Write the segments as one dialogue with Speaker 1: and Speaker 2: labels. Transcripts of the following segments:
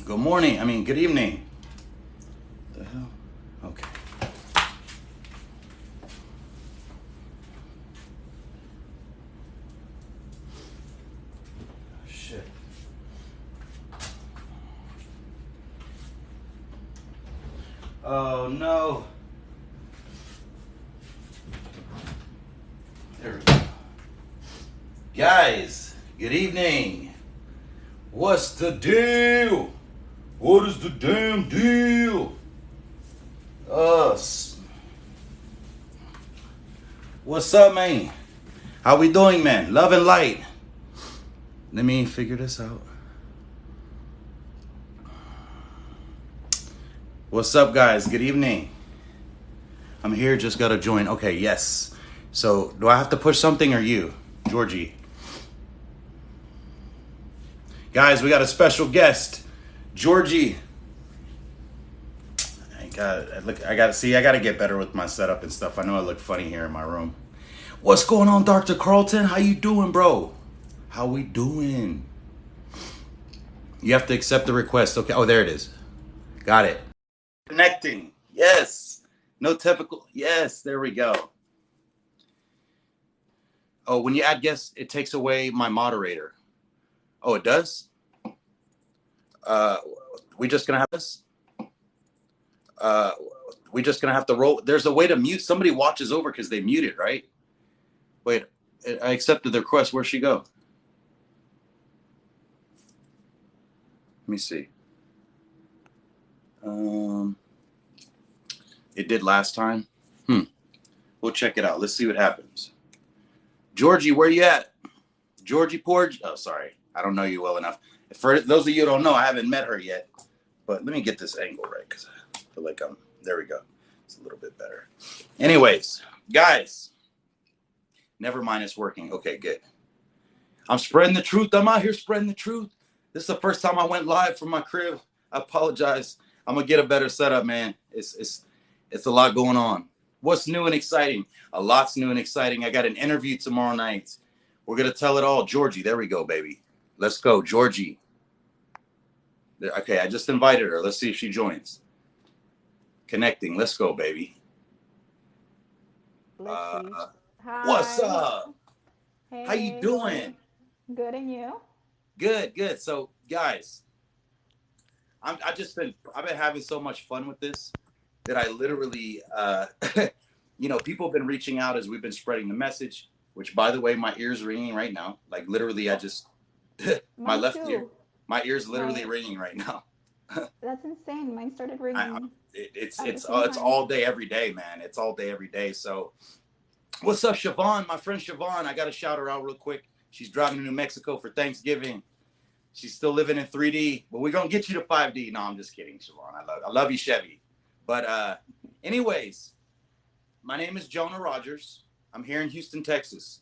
Speaker 1: Good morning. Good evening. The hell? Okay. Shit. Oh no. There we go. Guys, good evening. What's the deal? What is the damn deal? Us. What's up, man? How we doing, man? Love and light. Let me figure this out. What's up, guys? Good evening. I'm here, just gotta join. Okay, yes. So, do I have to push something or you? Georgie. Guys, we got a special guest. Georgie. I gotta get better with my setup and stuff. I know I look funny here in my room. What's going on, Dr. Carlton? How you doing, bro? How we doing? You have to accept the request. Okay. Oh, there it is. Got it. Connecting. Yes. No typical. Yes. There we go. Oh, when you add guests, it takes away my moderator. Oh, it does? We just gonna have this? We just gonna have to roll. There's a way to mute. Somebody watches over because they muted, right? Wait, I accepted the request. Where'd she go? Let me see. It did last time. We'll check it out. Let's see what happens. Georgie, where you at? Georgie Porge. Oh, sorry. I don't know you well enough. For those of you who don't know, I haven't met her yet. But let me get this angle right because I feel like there we go. It's a little bit better. Anyways, guys. Never mind, it's working. Okay, good. I'm spreading the truth. I'm out here spreading the truth. This is the first time I went live from my crib. I apologize. I'm gonna get a better setup, man. It's a lot going on. What's new and exciting? A lot's new and exciting. I got an interview tomorrow night. We're gonna tell it all. Georgie, there we go, baby. Let's go, Georgie. Okay, I just invited her. Let's see if she joins. Connecting. Let's go, baby.
Speaker 2: Let's see.
Speaker 1: What's
Speaker 2: Hi.
Speaker 1: up? How you
Speaker 2: Hey, how are you?
Speaker 1: doing?
Speaker 2: Good, and you?
Speaker 1: Good. So, guys, I've been having so much fun with this that I literally, people have been reaching out as we've been spreading the message. Which, by the way, my ear's ringing right now. Like literally, I just my
Speaker 2: Mine
Speaker 1: left ear,
Speaker 2: too.
Speaker 1: my ear's literally
Speaker 2: My
Speaker 1: ringing right now.
Speaker 2: That's insane. Mine started
Speaker 1: I,
Speaker 2: ringing
Speaker 1: it's
Speaker 2: at the
Speaker 1: it's
Speaker 2: same
Speaker 1: it's
Speaker 2: time.
Speaker 1: all day every day, man. It's all day every day. So, what's up, Siobhan? My friend Siobhan. I got to shout her out real quick. She's driving to New Mexico for Thanksgiving. She's still living in 3D, but we're gonna get you to 5D. No, I'm just kidding, Siobhan. I love you, Chevy. But anyways, my name is Jonah Rogers. I'm here in Houston, Texas.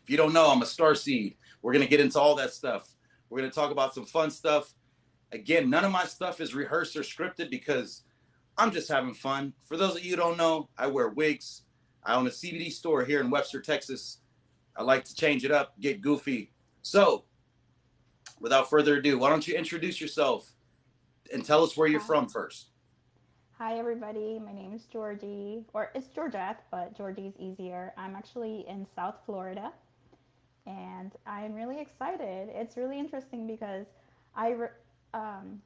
Speaker 1: If you don't know, I'm a star seed. We're gonna get into all that stuff. We're gonna talk about some fun stuff. Again, none of my stuff is rehearsed or scripted because I'm just having fun. For those of you who don't know, I wear wigs. I own a CBD store here in Webster, Texas. I like to change it up, get goofy. So, without further ado, why don't you introduce yourself and tell us where you're
Speaker 2: Hi.
Speaker 1: from first?
Speaker 2: Hi, everybody. My name is Georgie, or it's Georgette, but Georgie is easier. I'm actually in South Florida, and I'm really excited. It's really interesting because I, um,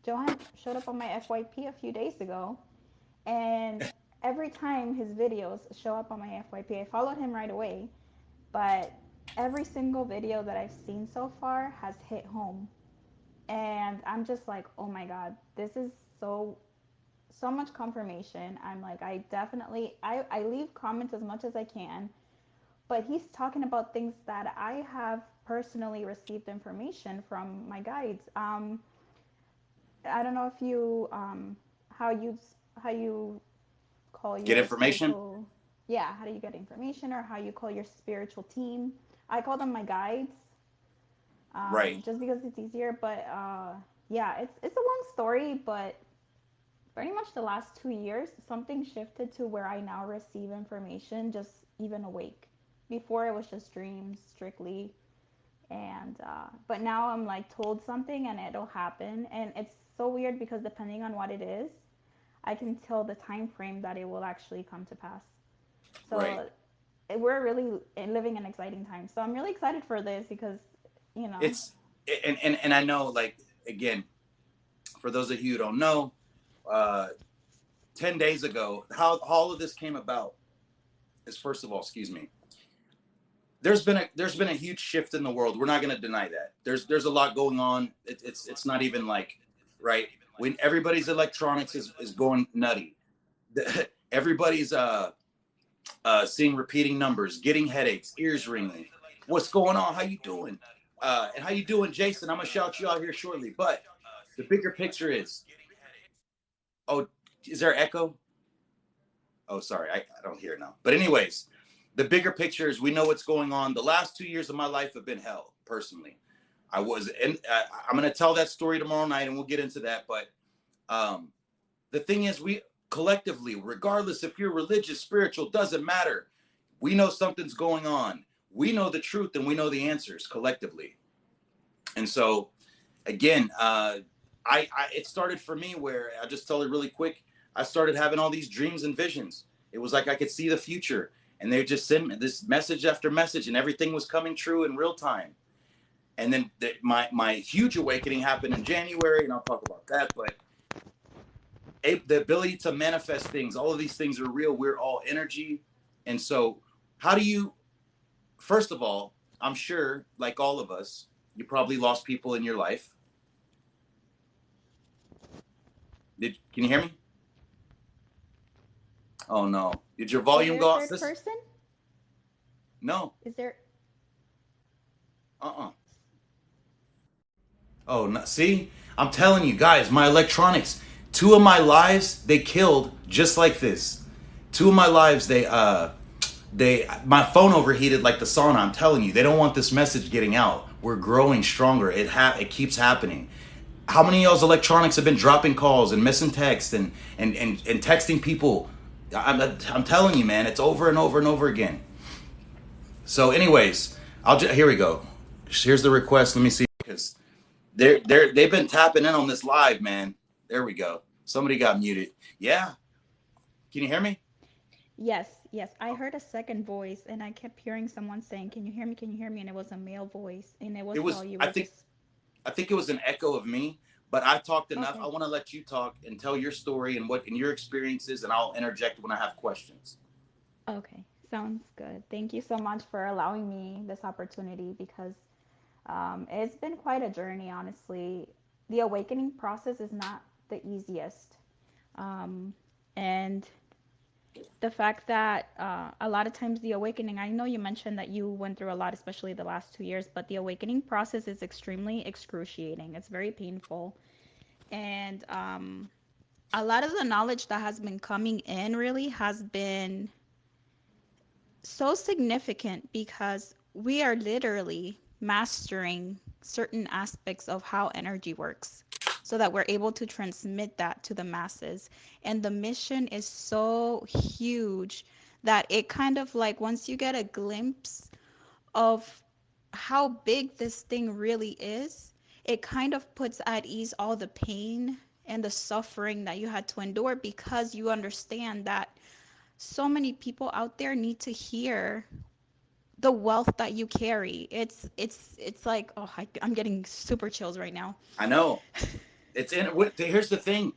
Speaker 2: Johan showed up on my FYP a few days ago, and every time his videos show up on my FYP, I followed him right away. But every single video that I've seen so far has hit home. And I'm just like, oh my God, this is so much confirmation. I'm like, I leave comments as much as I can, but he's talking about things that I have personally received information from my guides. I don't know if you how you how you call
Speaker 1: Get
Speaker 2: your
Speaker 1: information?
Speaker 2: spiritual, yeah, how do you get information, or how you call your spiritual team. I call them my guides,
Speaker 1: Right.
Speaker 2: just because it's easier. But yeah, it's a long story, but pretty much the last 2 years, something shifted to where I now receive information just even awake. Before it was just dreams strictly, And but now I'm like told something and it'll happen, and it's so weird because depending on what it is, I can tell the time frame that it will actually come to pass.
Speaker 1: Right.
Speaker 2: So we're really living in exciting times. So I'm really excited for this because, you know.
Speaker 1: It's and I know, like, again, for those of you who don't know, uh 10 days ago, how all of this came about is, first of all, excuse me, there's been a huge shift in the world. We're not going to deny that. There's a lot going on. It's not even like, right, when everybody's electronics is going nutty. Everybody's seeing repeating numbers, getting headaches, ears ringing. What's going on? How you doing? And how you doing, Jason? I'm gonna shout you out here shortly. But the bigger picture is, oh, is there echo? Oh, sorry, I don't hear it now. But anyways, the bigger picture is, we know what's going on. The last 2 years of my life have been hell, personally. I was, and I'm gonna tell that story tomorrow night, and we'll get into that. But um, the thing is, we collectively, regardless if you're religious, spiritual, doesn't matter. We know something's going on. We know the truth, and we know the answers collectively. And so, again, it started for me where, I just tell it really quick. I started having all these dreams and visions. It was like I could see the future, and they would just send me this message after message, and everything was coming true in real time. And then my huge awakening happened in January, and I'll talk about that. But the ability to manifest things, all of these things are real. We're all energy. And so, how do you, first of all, I'm sure, like all of us, you probably lost people in your life. Can you hear me? Oh no. Did your
Speaker 2: Is
Speaker 1: volume
Speaker 2: there a
Speaker 1: go off?
Speaker 2: third person?
Speaker 1: No.
Speaker 2: Is there?
Speaker 1: Uh-uh. Oh, no. See? I'm telling you guys, my electronics, two of my lives, they killed just like this. Two of my lives, my phone overheated like the sauna. I'm telling you, they don't want this message getting out. We're growing stronger. It keeps happening. How many of y'all's electronics have been dropping calls and missing texts and texting people? I'm telling you, man, it's over and over and over again. So, anyways, here we go. Here's the request. Let me see, because they've been tapping in on this live, man. There we go. Somebody got muted. Yeah. Can you hear me?
Speaker 2: Yes, yes. I heard a second voice, and I kept hearing someone saying, "Can you hear me? Can you hear me?" And it was a male voice, and it was
Speaker 1: It
Speaker 2: while
Speaker 1: was.
Speaker 2: you
Speaker 1: I
Speaker 2: were
Speaker 1: think.
Speaker 2: just.
Speaker 1: I think it was an echo of me. But I've talked enough. I
Speaker 2: Okay.
Speaker 1: want to let you talk and tell your story and your experiences, and I'll interject when I have questions.
Speaker 2: Okay. Sounds good. Thank you so much for allowing me this opportunity because it's been quite a journey, honestly. The awakening process is not the easiest. Um, and the fact that a lot of times the awakening, I know you mentioned that you went through a lot, especially the last 2 years, but the awakening process is extremely excruciating. It's very painful. And a lot of the knowledge that has been coming in really has been so significant because we are literally mastering certain aspects of how energy works so that we're able to transmit that to the masses. And the mission is so huge that it kind of like once you get a glimpse of how big this thing really is, it kind of puts at ease all the pain and the suffering that you had to endure because you understand that so many people out there need to hear the wealth that you carry. It's like, oh, I'm getting super chills right now.
Speaker 1: I know. It's in. Here's the thing,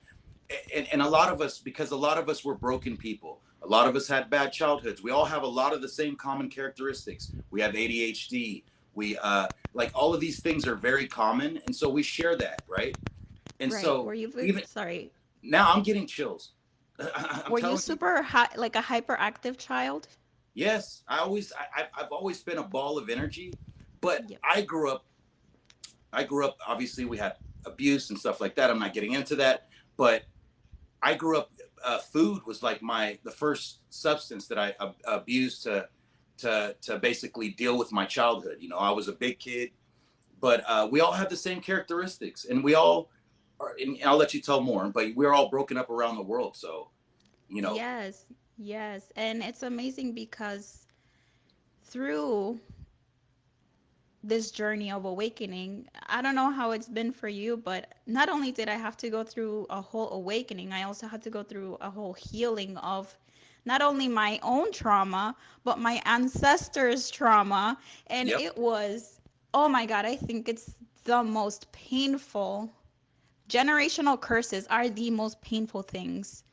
Speaker 1: and a lot of us, because a lot of us were broken people. A lot of us had bad childhoods. We all have a lot of the same common characteristics. We have ADHD. We like, all of these things are very common, and so we share that, right? And
Speaker 2: Right.
Speaker 1: so, even
Speaker 2: Sorry.
Speaker 1: now, I'm getting chills. I'm
Speaker 2: Were you
Speaker 1: telling you.
Speaker 2: super like a hyperactive child?
Speaker 1: Yes, I've always been a ball of energy, but
Speaker 2: Yep.
Speaker 1: I grew up. Obviously, we had abuse and stuff like that. I'm not getting into that, but I grew up. Food was like the first substance that I abused to basically deal with my childhood. I was a big kid, but we all have the same characteristics, and we all are. And I'll let you tell more, but we're all broken up around the world. So, you know,
Speaker 2: Yes. Yes. And it's amazing because through this journey of awakening. I don't know how it's been for you, but not only did I have to go through a whole awakening, I also had to go through a whole healing of not only my own trauma, but my ancestors' trauma. And
Speaker 1: Yep.
Speaker 2: it was, oh my God, I think it's the most painful. Generational curses are the most painful things.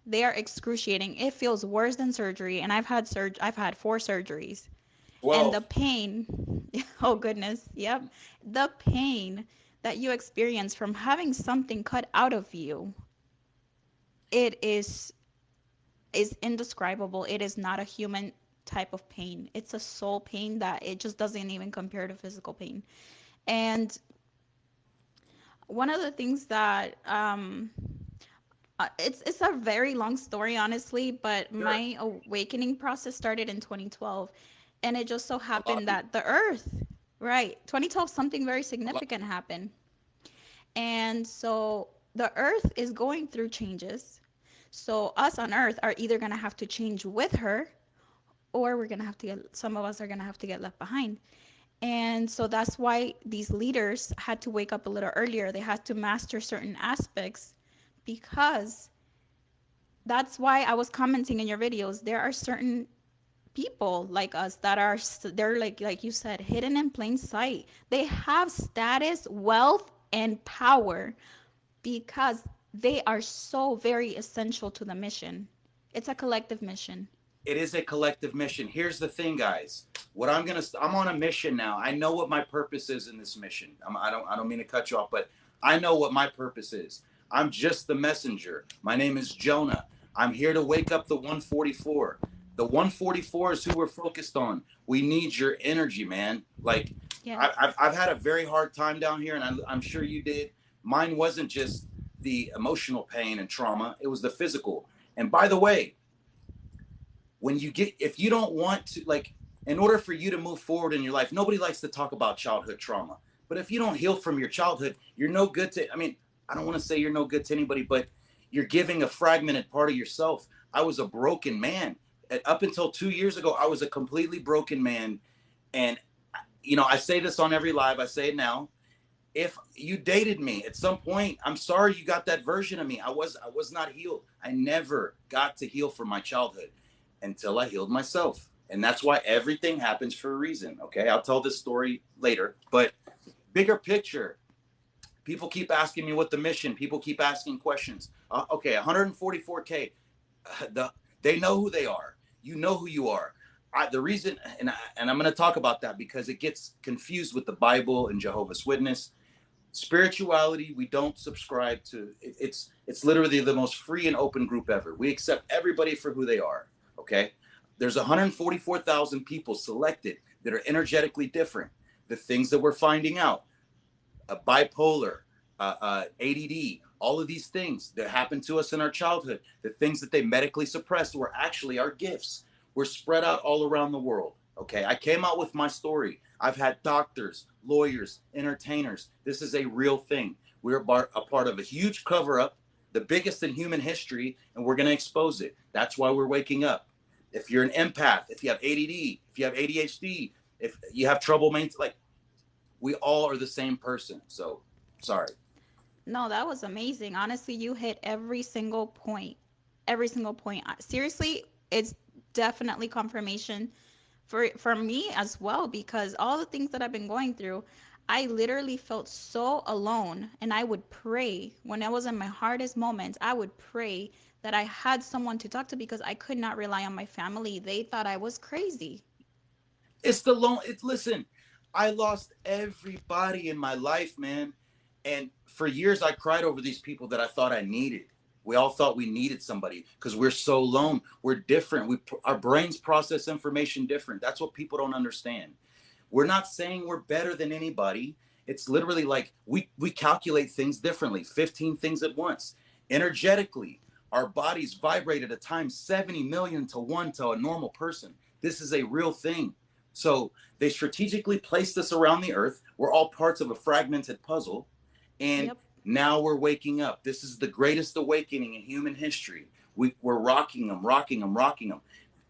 Speaker 2: They are excruciating. It feels worse than surgery, and I've had 4 surgeries. And the
Speaker 1: 12.
Speaker 2: pain, oh goodness, yep. The pain that you experience from having something cut out of you, it is indescribable. It is not a human type of pain. It's a soul pain that it just doesn't even compare to physical pain. And one of the things that it's a very long story, honestly, but
Speaker 1: Sure.
Speaker 2: my awakening process started in 2012, and it just so
Speaker 1: A lot of
Speaker 2: happened
Speaker 1: people.
Speaker 2: that the Earth, right, 2012, something very
Speaker 1: A lot.
Speaker 2: significant happened, and so the Earth is going through changes. So us on Earth are either gonna have to change with her, or we're gonna have to get some of us are gonna have to get left behind. And so that's why these leaders had to wake up a little earlier. They had to master certain aspects because that's why I was commenting in your videos. There are certain people like us that are they're like you said, hidden in plain sight. They have status, wealth, and power because they are so very essential to the mission. It's a collective mission.
Speaker 1: It is a collective mission. Here's the thing, guys. What I'm on a mission now. I know what my purpose is in this mission. I don't mean to cut you off, but I know what my purpose is. I'm just the messenger. My name is Jonah. I'm here to wake up the 144. The 144 is who we're focused on. We need your energy, man. Like
Speaker 2: Yes.
Speaker 1: I've had a very hard time down here, and I'm sure you did. Mine wasn't just the emotional pain and trauma; it was the physical. And by the way, when you get, if you don't want to, like, in order for you to move forward in your life, nobody likes to talk about childhood trauma, but if you don't heal from your childhood, you're no good to, I mean, I don't want to say you're no good to anybody, but you're giving a fragmented part of yourself. I was a broken man. Up until 2 years ago, I was a completely broken man. And I say this on every live, I say it now. If you dated me at some point, I'm sorry you got that version of me. I was not healed. I never got to heal from my childhood until I healed myself. And that's why everything happens for a reason. Okay. I'll tell this story later. But bigger picture, people keep asking me what the mission, people keep asking questions. Okay, 144K, they know who they are. You know who you are. The reason, and I'm going to talk about that because it gets confused with the Bible and Jehovah's Witness. Spirituality, we don't subscribe to. It's literally the most free and open group ever. We accept everybody for who they are. Okay, there's 144,000 people selected that are energetically different. The things that we're finding out, bipolar, ADD, all of these things that happened to us in our childhood, the things that they medically suppressed were actually our gifts. We're spread out all around the world. Okay, I came out with my story. I've had doctors, lawyers, entertainers. This is a real thing. We're a part of a huge cover up, the biggest in human history, and we're going to expose it. That's why we're waking up. If you're an empath, if you have ADD, if you have ADHD, if you have trouble maintaining, like, we all are the same person. So, sorry.
Speaker 2: No, that was amazing. Honestly, you hit every single point. Every single point. Seriously, it's definitely confirmation for me as well because all the things that I've been going through, I literally felt so alone and I would pray when I was in my hardest moments. I would pray that I had someone to talk to because I could not rely on my family. They thought I was crazy.
Speaker 1: It's the lone. It's listen. I lost everybody in my life, man, and for years I cried over these people that I thought I needed. We all thought we needed somebody because we're so alone. We're different. Our brains process information different. That's what people don't understand. We're not saying we're better than anybody. It's literally like we calculate things differently, 15 things at once. Energetically, our bodies vibrate at a time 70 million to 1 to a normal person. This is a real thing. So they strategically placed us around the earth. We're all parts of a fragmented puzzle. And
Speaker 2: Yep.
Speaker 1: now we're waking up. This is the greatest awakening in human history. We're rocking them, rocking them, rocking them.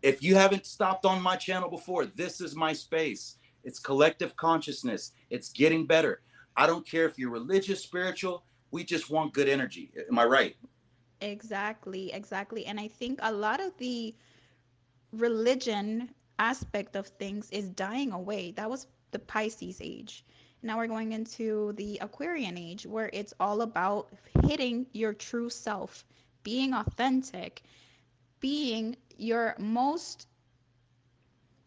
Speaker 1: If you haven't stopped on my channel before, this is my space. It's collective consciousness. It's getting better. I don't care if you're religious, spiritual. We just want good energy. Am I right?
Speaker 2: Exactly, exactly. And I think a lot of the religion aspect of things is dying away. That was the Pisces age. Now we're going into the Aquarian age where it's all about hitting your true self, being authentic, being your most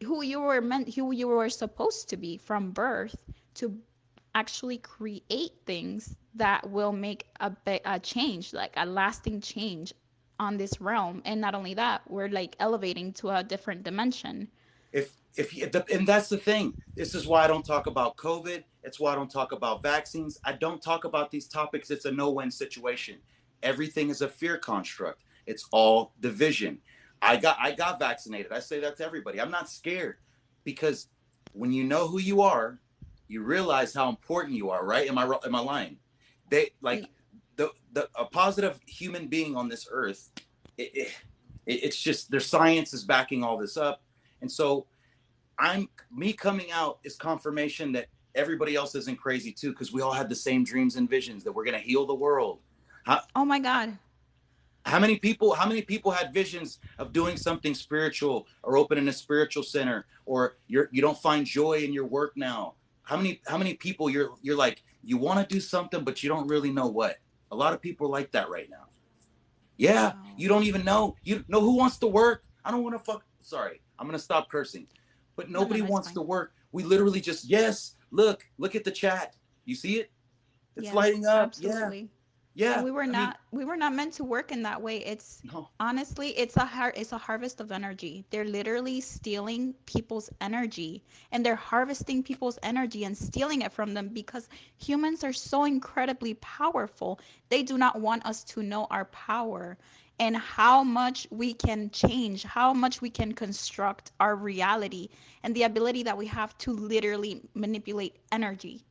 Speaker 2: who you were supposed to be from birth to actually create things that will make a change, like a lasting change on this realm. And not only that, we're like elevating to a different dimension.
Speaker 1: If you, and that's the thing. This is why I don't talk about COVID. It's why I don't talk about vaccines. I don't talk about these topics. It's a no-win situation. Everything is a fear construct. It's all division. I got vaccinated. I say that to everybody. I'm not scared because when you know who you are, you realize how important you are. Right? Am I lying? They like the a positive human being on this earth. It, it, it's just their science is backing all this up, and so I'm me coming out is confirmation that everybody else isn't crazy too, because we all had the same dreams and visions that we're gonna heal the world. How,
Speaker 2: Oh my God.
Speaker 1: how many people had visions of doing something spiritual or opening a spiritual center, or you don't find joy in your work now? How many people you're like you want to do something but you don't really know what? A lot of people are like that right now. Yeah,
Speaker 2: Wow.
Speaker 1: you don't even know. You know who wants to work? I don't want to fuck. Sorry, I'm gonna stop cursing. But
Speaker 2: No, no,
Speaker 1: nobody
Speaker 2: no, it's
Speaker 1: wants
Speaker 2: fine.
Speaker 1: to work. We literally just yes. Look at the chat. You see it? It's
Speaker 2: Yes,
Speaker 1: lighting up. Yeah,
Speaker 2: absolutely. And
Speaker 1: yeah.
Speaker 2: we were
Speaker 1: I mean,
Speaker 2: not meant to work in that way. It's
Speaker 1: no.
Speaker 2: honestly it's a harvest of energy. They're literally stealing people's energy, and they're harvesting people's energy and stealing it from them because humans are so incredibly powerful. They do not want us to know our power and how much we can change, how much we can construct our reality, and the ability that we have to literally manipulate energy.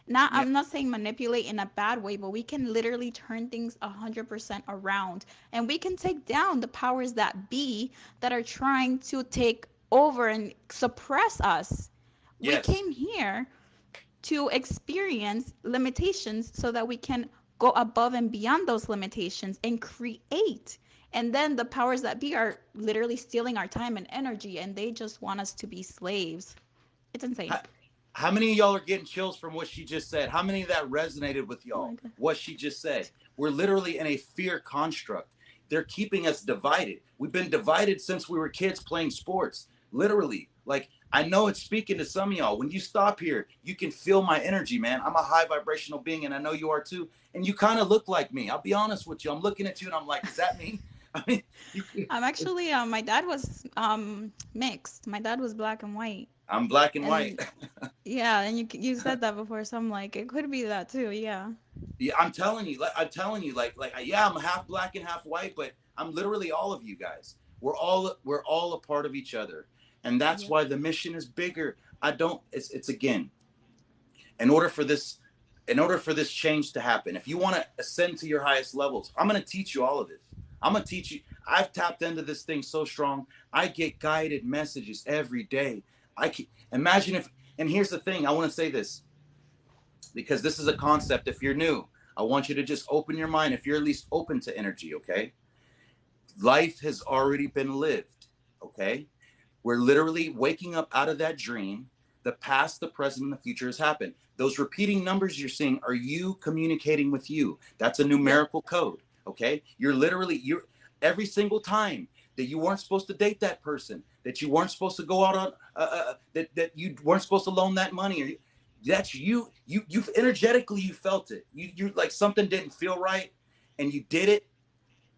Speaker 2: Not,
Speaker 1: Yeah,
Speaker 2: I'm not saying manipulate in a bad way, but we can literally turn things 100% around, and we can take down the powers that be that are trying to take over and suppress us. We
Speaker 1: yes.
Speaker 2: came here to experience limitations so that we can go above and beyond those limitations and create. And then the powers that be are literally stealing our time and energy, and they just want us to be slaves. It's insane.
Speaker 1: How, how many of y'all are getting chills from what she just said? How many of that resonated with
Speaker 2: Oh my
Speaker 1: y'all?
Speaker 2: God.
Speaker 1: What she just said. We're literally in a fear construct. They're keeping us divided. We've been divided since we were kids playing sports. Literally. Like, I know it's speaking to some of y'all. When you stop here, you can feel my energy, man. I'm a high vibrational being, and I know you are too. And you kind of look like me. I'll be honest with you. I'm looking at you, and I'm like, is that me? I mean, you,
Speaker 2: I'm actually my dad was mixed. My dad was black and white.
Speaker 1: I'm black and white.
Speaker 2: And yeah, and you said that before, so I'm like, it could be that too. Yeah.
Speaker 1: Yeah, I'm telling you, yeah, I'm half black and half white, but I'm literally all of you guys. We're all a part of each other, and that's
Speaker 2: Yep.
Speaker 1: why the mission is bigger. I don't. It's again, in order for this, in order for this change to happen. If you want to ascend to your highest levels, I'm going to teach you all of this. I'm going to teach you. I've tapped into this thing so strong. I get guided messages every day. I can imagine if. And here's the thing. I want to say this because this is a concept. If you're new, I want you to just open your mind. If you're at least open to energy, okay? Life has already been lived, okay? We're literally waking up out of that dream. The past, the present, and the future has happened. Those repeating numbers you're seeing are you communicating with you. That's a
Speaker 2: Yep.
Speaker 1: numerical code, okay? You're every single time that you weren't supposed to date that person, that you weren't supposed to go out on, that you weren't supposed to loan that money, or that's you. You've energetically you felt it. You like something didn't feel right, and you did it,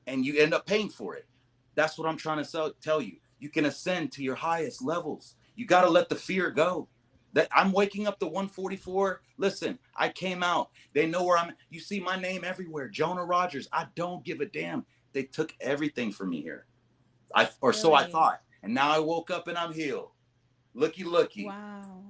Speaker 1: and you end up paying for it. That's what I'm trying to tell you. You can ascend to your highest levels. You got to let the fear go. That I'm waking up to 144. Listen, I came out. They know where I'm. You see my name everywhere. Jonah Rogers. I don't give a damn. They took everything from me here. Or so I
Speaker 2: Really?
Speaker 1: thought. And now I woke up and I'm healed. Looky, looky.
Speaker 2: Wow.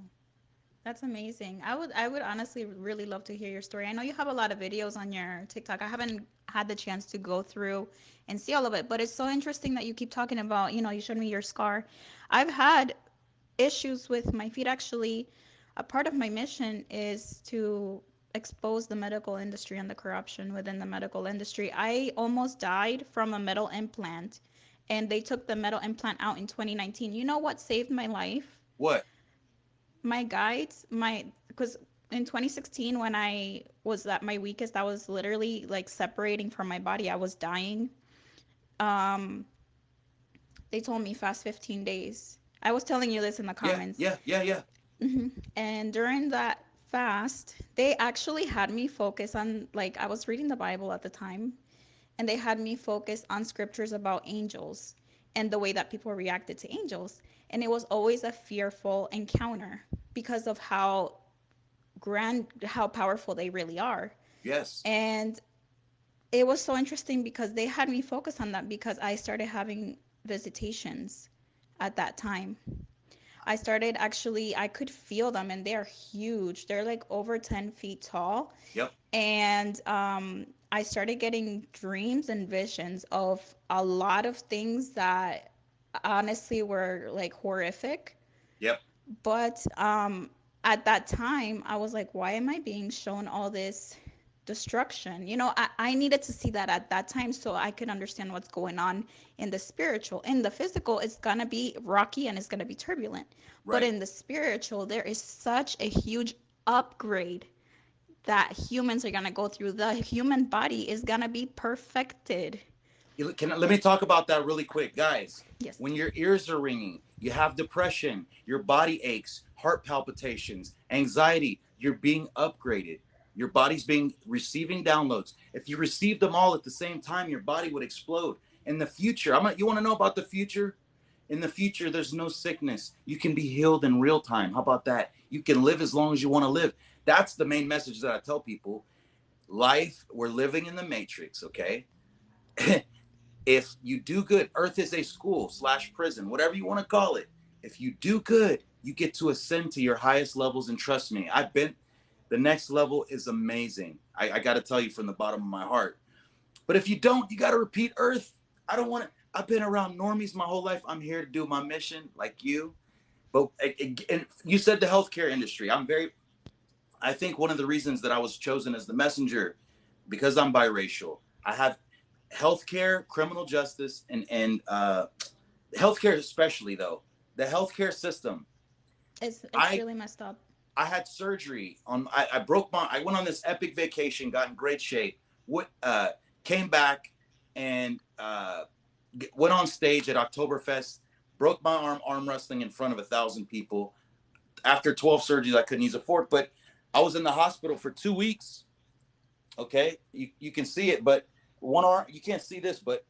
Speaker 2: That's amazing. I would honestly really love to hear your story. I know you have a lot of videos on your TikTok. I haven't had the chance to go through and see all of it, but it's so interesting that you keep talking about, you showed me your scar. I've had issues with my feet. Actually, a part of my mission is to expose the medical industry and the corruption within the medical industry. I almost died from a metal implant, and they took the metal implant out in 2019. You know what saved my life?
Speaker 1: What?
Speaker 2: My guides, because in 2016, when I was at my weakest, I was literally like separating from my body. I was dying. Um, they told me fast 15 days. I was telling you this in the
Speaker 1: Yeah,
Speaker 2: comments.
Speaker 1: yeah, yeah, yeah.
Speaker 2: And during that fast, they actually had me focus on, like, I was reading the Bible at the time, and they had me focus on scriptures about angels and the way that people reacted to angels. And it was always a fearful encounter because of how powerful they really are.
Speaker 1: Yes.
Speaker 2: And it was so interesting because they had me focus on that because I started having visitations at that time. I started actually, I could feel them and they're huge. They're like over 10 feet tall.
Speaker 1: Yep.
Speaker 2: And I started getting dreams and visions of a lot of things that honestly were like horrific.
Speaker 1: Yep.
Speaker 2: But at that time, I was like, why am I being shown all this destruction? I needed to see that at that time so I could understand what's going on in the spiritual. In the physical, it's going to be rocky and it's going to be turbulent. But
Speaker 1: Right.
Speaker 2: in the spiritual, there is such a huge upgrade that humans are going to go through. The human body is going to be perfected.
Speaker 1: Let me talk about that really quick, guys.
Speaker 2: Yes.
Speaker 1: When your ears are ringing, you have depression, your body aches, heart palpitations, anxiety, you're being upgraded. Your body's being receiving downloads. If you received them all at the same time, your body would explode. In the future, you want to know about the future? In the future, there's no sickness. You can be healed in real time. How about that? You can live as long as you want to live. That's the main message that I tell people. Life, we're living in the matrix, okay? If you do good, earth is a school/prison, whatever you want to call it. If you do good, you get to ascend to your highest levels. And trust me, the next level is amazing. I got to tell you from the bottom of my heart. But if you don't, you got to repeat earth. I don't want to. I've been around normies my whole life. I'm here to do my mission like you. But and you said the healthcare industry. I think one of the reasons that I was chosen as the messenger, because I'm biracial, I have healthcare, criminal justice, and healthcare especially though. The healthcare system.
Speaker 2: It's
Speaker 1: I
Speaker 2: really messed up.
Speaker 1: I had surgery on. I went on this epic vacation, got in great shape. What came back and went on stage at Oktoberfest. Broke my arm wrestling in front of 1,000 people. After 12 surgeries, I couldn't use a fork, but I was in the hospital for 2 weeks. Okay, you can see it, but one arm, you can't see this, but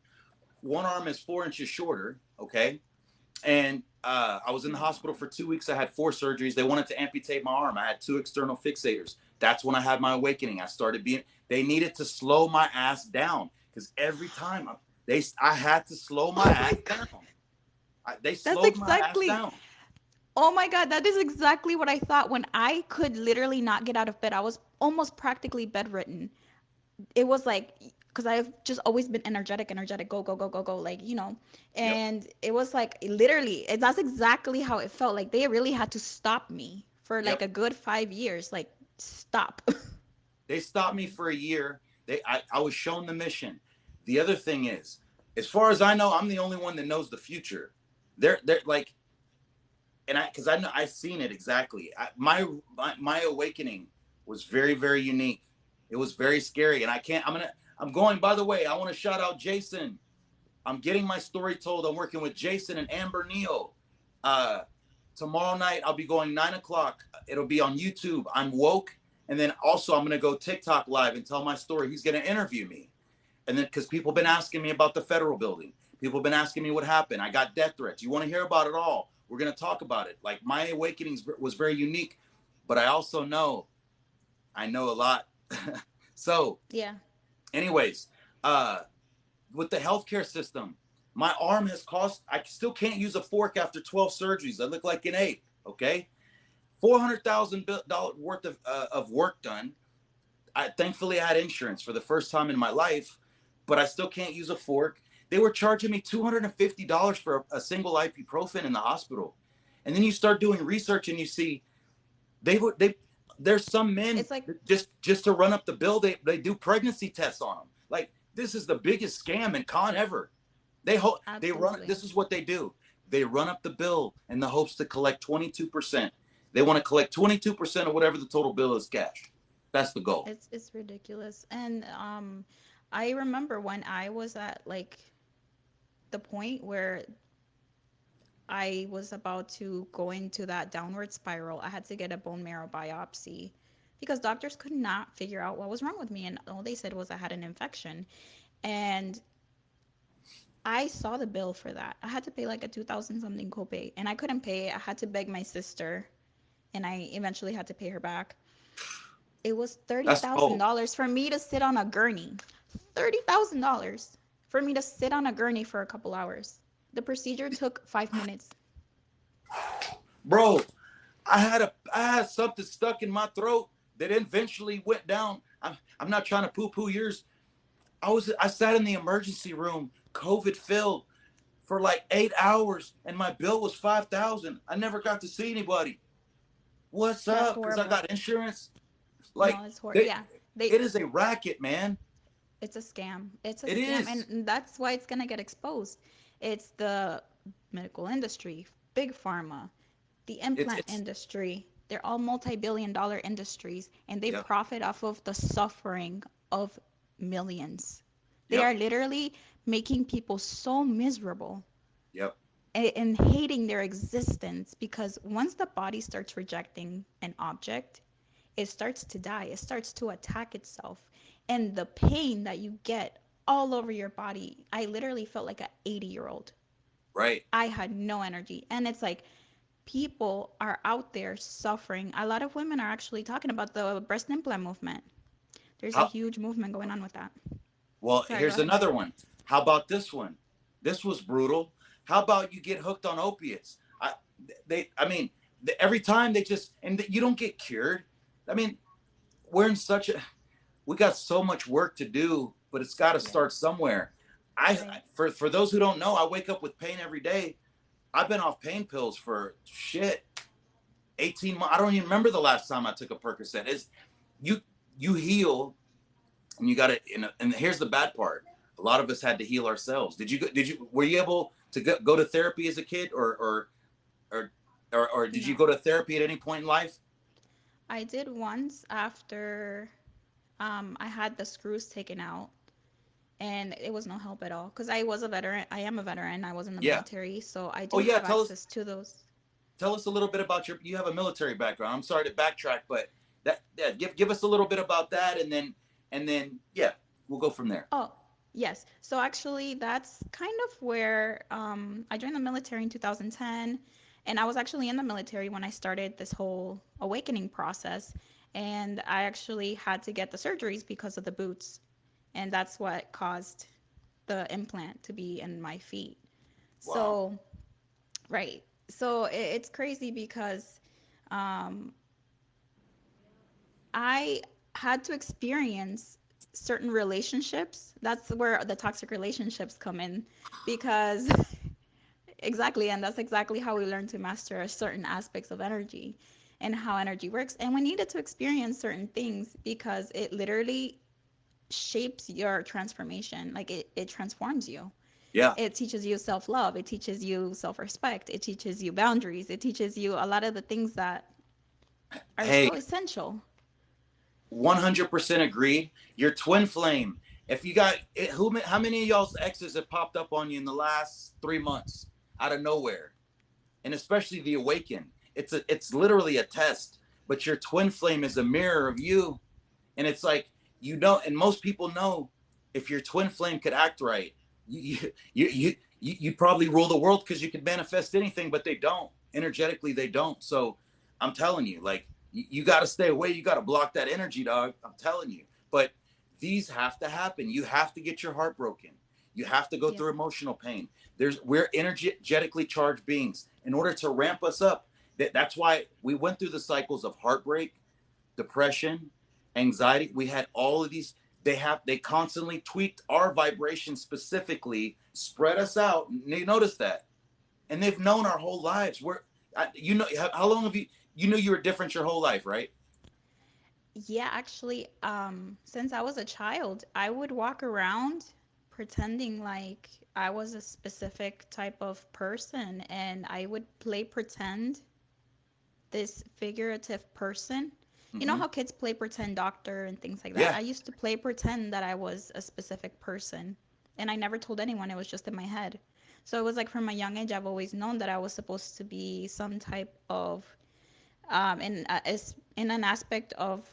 Speaker 1: one arm is 4 inches shorter. Okay, and I was in the hospital for 2 weeks. I had 4 surgeries. They wanted to amputate my arm. I had 2 external fixators. That's when I had my awakening. They needed to slow my ass down because every time I had to slow my
Speaker 2: Oh
Speaker 1: ass
Speaker 2: my
Speaker 1: down.
Speaker 2: God.
Speaker 1: They
Speaker 2: That's
Speaker 1: slowed my ass
Speaker 2: exactly.
Speaker 1: down.
Speaker 2: Oh my God, that is exactly what I thought when I could literally not get out of bed. I was almost practically bedridden. It was like, because I've just always been energetic, go, go, go, go, go, like.
Speaker 1: Yep,
Speaker 2: And it was like literally, that's exactly how it felt. Like they really had to stop me for like
Speaker 1: yep.
Speaker 2: a good 5 years. Like, stop.
Speaker 1: They stopped me for a year. I was shown the mission. The other thing is, as far as I know, I'm the only one that knows the future. They're like, and because I know I've seen it exactly. My awakening was very, very unique. It was very scary, and I'm going. By the way, I want to shout out Jason. I'm getting my story told. I'm working with Jason and Amber Neal. Uh, Tomorrow night I'll be going 9 o'clock. It'll be on YouTube. I'm woke, and then also I'm gonna go TikTok live and tell my story. He's gonna interview me, and then because people have been asking me about the federal building, people have been asking me what happened. I got death threats. You want to hear about it all? We're gonna talk about it. Like my awakenings was very unique, but I also I know a lot. So,
Speaker 2: Yeah.
Speaker 1: anyways, uh, with the healthcare system, my arm has cost. I still can't use a fork after 12 surgeries. I look like an ape. Okay, $400,000 worth of work done. Thankfully I had insurance for the first time in my life, but I still can't use a fork. They were charging me $250 for a single ibuprofen in the hospital. And then you start doing research and you see there's some men
Speaker 2: It's like
Speaker 1: just to run up the bill, they do pregnancy tests on them. Like, this is the biggest scam and con ever. They run,
Speaker 2: absolutely.
Speaker 1: this is what they do. They run up the bill in the hopes to collect 22%. They want to collect 22% of whatever the total bill is cash. That's the goal.
Speaker 2: It's ridiculous. And I remember when I was at like the point where I was about to go into that downward spiral. I had to get a bone marrow biopsy because doctors could not figure out what was wrong with me, and all they said was I had an infection. And I saw the bill for that. I had to pay like a 2000 something copay, and I couldn't pay it. I had to beg my sister, and I eventually had to pay her back. It was thirty
Speaker 1: That's
Speaker 2: thousand
Speaker 1: oh,
Speaker 2: dollars for me to sit on a gurney. $30,000 for me to sit on a gurney for a couple hours. The procedure took 5 minutes.
Speaker 1: bro. I had something stuck in my throat that eventually went down. I'm not trying to poo-poo yours. I sat in the emergency room, COVID filled, for like 8 hours, and my bill was 5,000. I never got to see anybody. What's
Speaker 2: That's
Speaker 1: up? Because I
Speaker 2: horrible.
Speaker 1: got insurance. Like,
Speaker 2: No, it's horrible.
Speaker 1: they,
Speaker 2: Yeah, they.
Speaker 1: it is a racket, man.
Speaker 2: It's a scam. It's a
Speaker 1: It
Speaker 2: scam,
Speaker 1: is.
Speaker 2: and that's why it's gonna get exposed. It's the medical industry, big pharma, the implant
Speaker 1: It's
Speaker 2: industry. They're all multi-billion-dollar industries, and they
Speaker 1: yep,
Speaker 2: profit off of the suffering of millions. They
Speaker 1: yep,
Speaker 2: are literally making people so miserable
Speaker 1: yep.
Speaker 2: and hating their existence because once the body starts rejecting an object, it starts to die, it starts to attack itself. And the pain that you get all over your body, I literally felt like an 80-year-old.
Speaker 1: Right.
Speaker 2: I had no energy. And it's like people are out there suffering. A lot of women are actually talking about the breast implant movement. There's a
Speaker 1: How
Speaker 2: huge movement going on with that.
Speaker 1: well,
Speaker 2: Sorry, go
Speaker 1: here's
Speaker 2: ahead.
Speaker 1: another one. How about this one? This was brutal. How about you get hooked on opiates? I mean, every time they just, and you don't get cured. I mean, we're in such a, we got so much work to do, but it's got to
Speaker 2: Yes,
Speaker 1: start somewhere. I,
Speaker 2: right.
Speaker 1: for those who don't know, I wake up with pain every day. I've been off pain pills for shit 18 months. I don't even remember the last time I took a Percocet. Is you you heal, and you got to, and here's the bad part. A lot of us had to heal ourselves. Were you able to go to therapy as a kid, or or did you
Speaker 2: No.
Speaker 1: go to therapy at any point in life?
Speaker 2: I did once after I had the screws taken out, and it was no help at all because I was a veteran. I am a veteran. I was in the
Speaker 1: Yeah.
Speaker 2: military, so I
Speaker 1: Oh
Speaker 2: do
Speaker 1: yeah.
Speaker 2: have access to those.
Speaker 1: Tell us a little bit about you have a military background. I'm sorry to backtrack, but that give us a little bit about that, and then yeah, we'll go from there.
Speaker 2: Oh, yes. So actually, that's kind of where I joined the military in 2010, and I was actually in the military when I started this whole awakening process, and I actually had to get the surgeries because of the boots, and that's what caused the implant to be in my feet.
Speaker 1: Wow.
Speaker 2: So, right. So it's crazy because um, I had to experience certain relationships. That's where the toxic relationships come in because exactly, and that's exactly how we learn to master certain aspects of energy and how energy works. And we needed to experience certain things because it literally shapes your transformation. Like it transforms you.
Speaker 1: Yeah.
Speaker 2: It teaches you self-love, it teaches you self-respect, it teaches you boundaries, it teaches you a lot of the things that are
Speaker 1: Hey,
Speaker 2: so essential.
Speaker 1: 100% agreed. Your twin flame. If you got how many of y'all's exes have popped up on you in the last 3 months out of nowhere, and especially the awaken? It's literally a test. But your twin flame is a mirror of you, and it's like, and most people know, if your twin flame could act right, you probably rule the world because you could manifest anything, but they don't. Energetically, they don't. So I'm telling you, like, you got to stay away. You got to block that energy, dog. I'm telling you. But these have to happen. You have to get your heart broken. You have to go
Speaker 2: Yeah.
Speaker 1: through emotional pain. We're energetically charged beings. In order to ramp us up, that's why we went through the cycles of heartbreak, depression, anxiety. We had all of these. They constantly tweaked our vibration specifically, spread us out. And they noticed that, and they've known our whole lives. You know, how long have you knew you were different your whole life, right?
Speaker 2: Yeah, actually, since I was a child, I would walk around pretending like I was a specific type of person, and I would play pretend this figurative person. You know
Speaker 1: Mm-hmm.
Speaker 2: how kids play pretend doctor and things like that?
Speaker 1: Yeah.
Speaker 2: I used to play pretend that I was a specific person, and I never told anyone. It was just in my head. So it was like from a young age, I've always known that I was supposed to be some type of is in an aspect of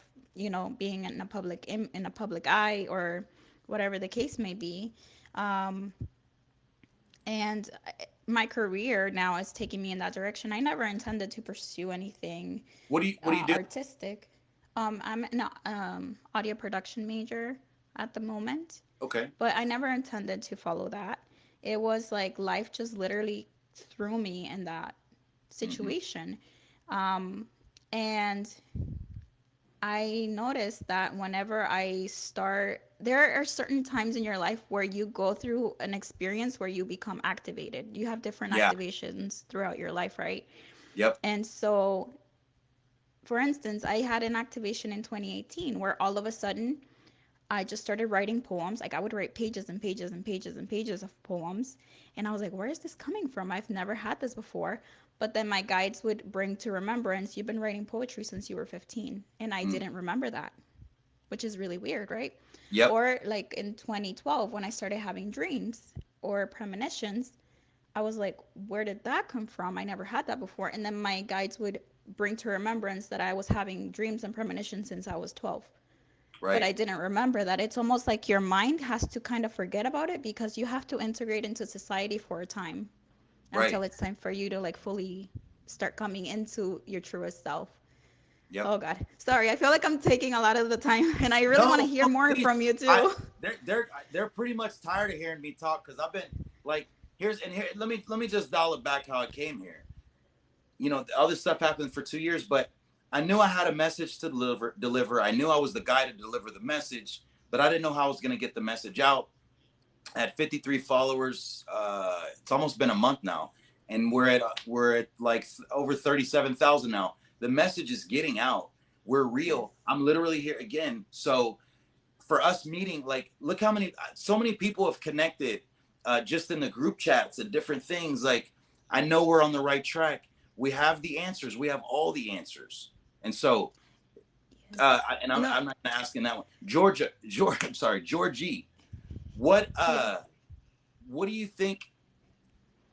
Speaker 2: being in a public eye or whatever the case may be. um, and my career now is taking me in that direction. I never intended to pursue anything
Speaker 1: What do you do?
Speaker 2: artistic. I'm an audio production major at the moment,
Speaker 1: Okay.
Speaker 2: but I never intended to follow that. It was like life just literally threw me in that
Speaker 1: Mm-hmm.
Speaker 2: situation. um, and I noticed that whenever I start, there are certain times in your life where you go through an experience where you become activated. You have different
Speaker 1: Yeah.
Speaker 2: activations throughout your life, right?
Speaker 1: Yep.
Speaker 2: And so, for instance, I had an activation in 2018 where all of a sudden I just started writing poems. Like I would write pages and pages and pages and pages of poems. And I was like, where is this coming from? I've never had this before. But then my guides would bring to remembrance, you've been writing poetry since you were 15. And I
Speaker 1: Mm.
Speaker 2: didn't remember that, which is really weird, right?
Speaker 1: Yep.
Speaker 2: Or like in 2012, when I started having dreams or premonitions, I was like, where did that come from? I never had that before. And then my guides would bring to remembrance that I was having dreams and premonitions since I was 12. But
Speaker 1: Right.
Speaker 2: I didn't remember that. It's almost like your mind has to kind of forget about it because you have to integrate into society for a time
Speaker 1: Right.
Speaker 2: until it's time for you to like fully start coming into your truest self.
Speaker 1: Yep.
Speaker 2: Oh God. Sorry, I feel like I'm taking a lot of the time and I really want to
Speaker 1: No,
Speaker 2: hear
Speaker 1: no,
Speaker 2: more
Speaker 1: please.
Speaker 2: from you
Speaker 1: I
Speaker 2: too.
Speaker 1: they're pretty much tired of hearing me talk because I've been like here. Let me just dial it back how I came here. You know, all this stuff happened for 2 years, but I knew I had a message to deliver. I knew I was the guy to deliver the message, but I didn't know how I was going to get the message out. I had 53 followers. It's almost been a month now, and we're at like over 37,000 now. The message is getting out. We're
Speaker 2: Yes.
Speaker 1: real. I'm literally here again. So for us meeting, like, look how many, so many people have connected, just in the group chats and different things. Like, I know we're on the right track. We have the answers. We have all the answers. And so,
Speaker 2: Yes.
Speaker 1: and I'm,
Speaker 2: No.
Speaker 1: I'm not asking that one. George, I'm sorry, Georgie. What,
Speaker 2: Yes.
Speaker 1: uh, what do you think?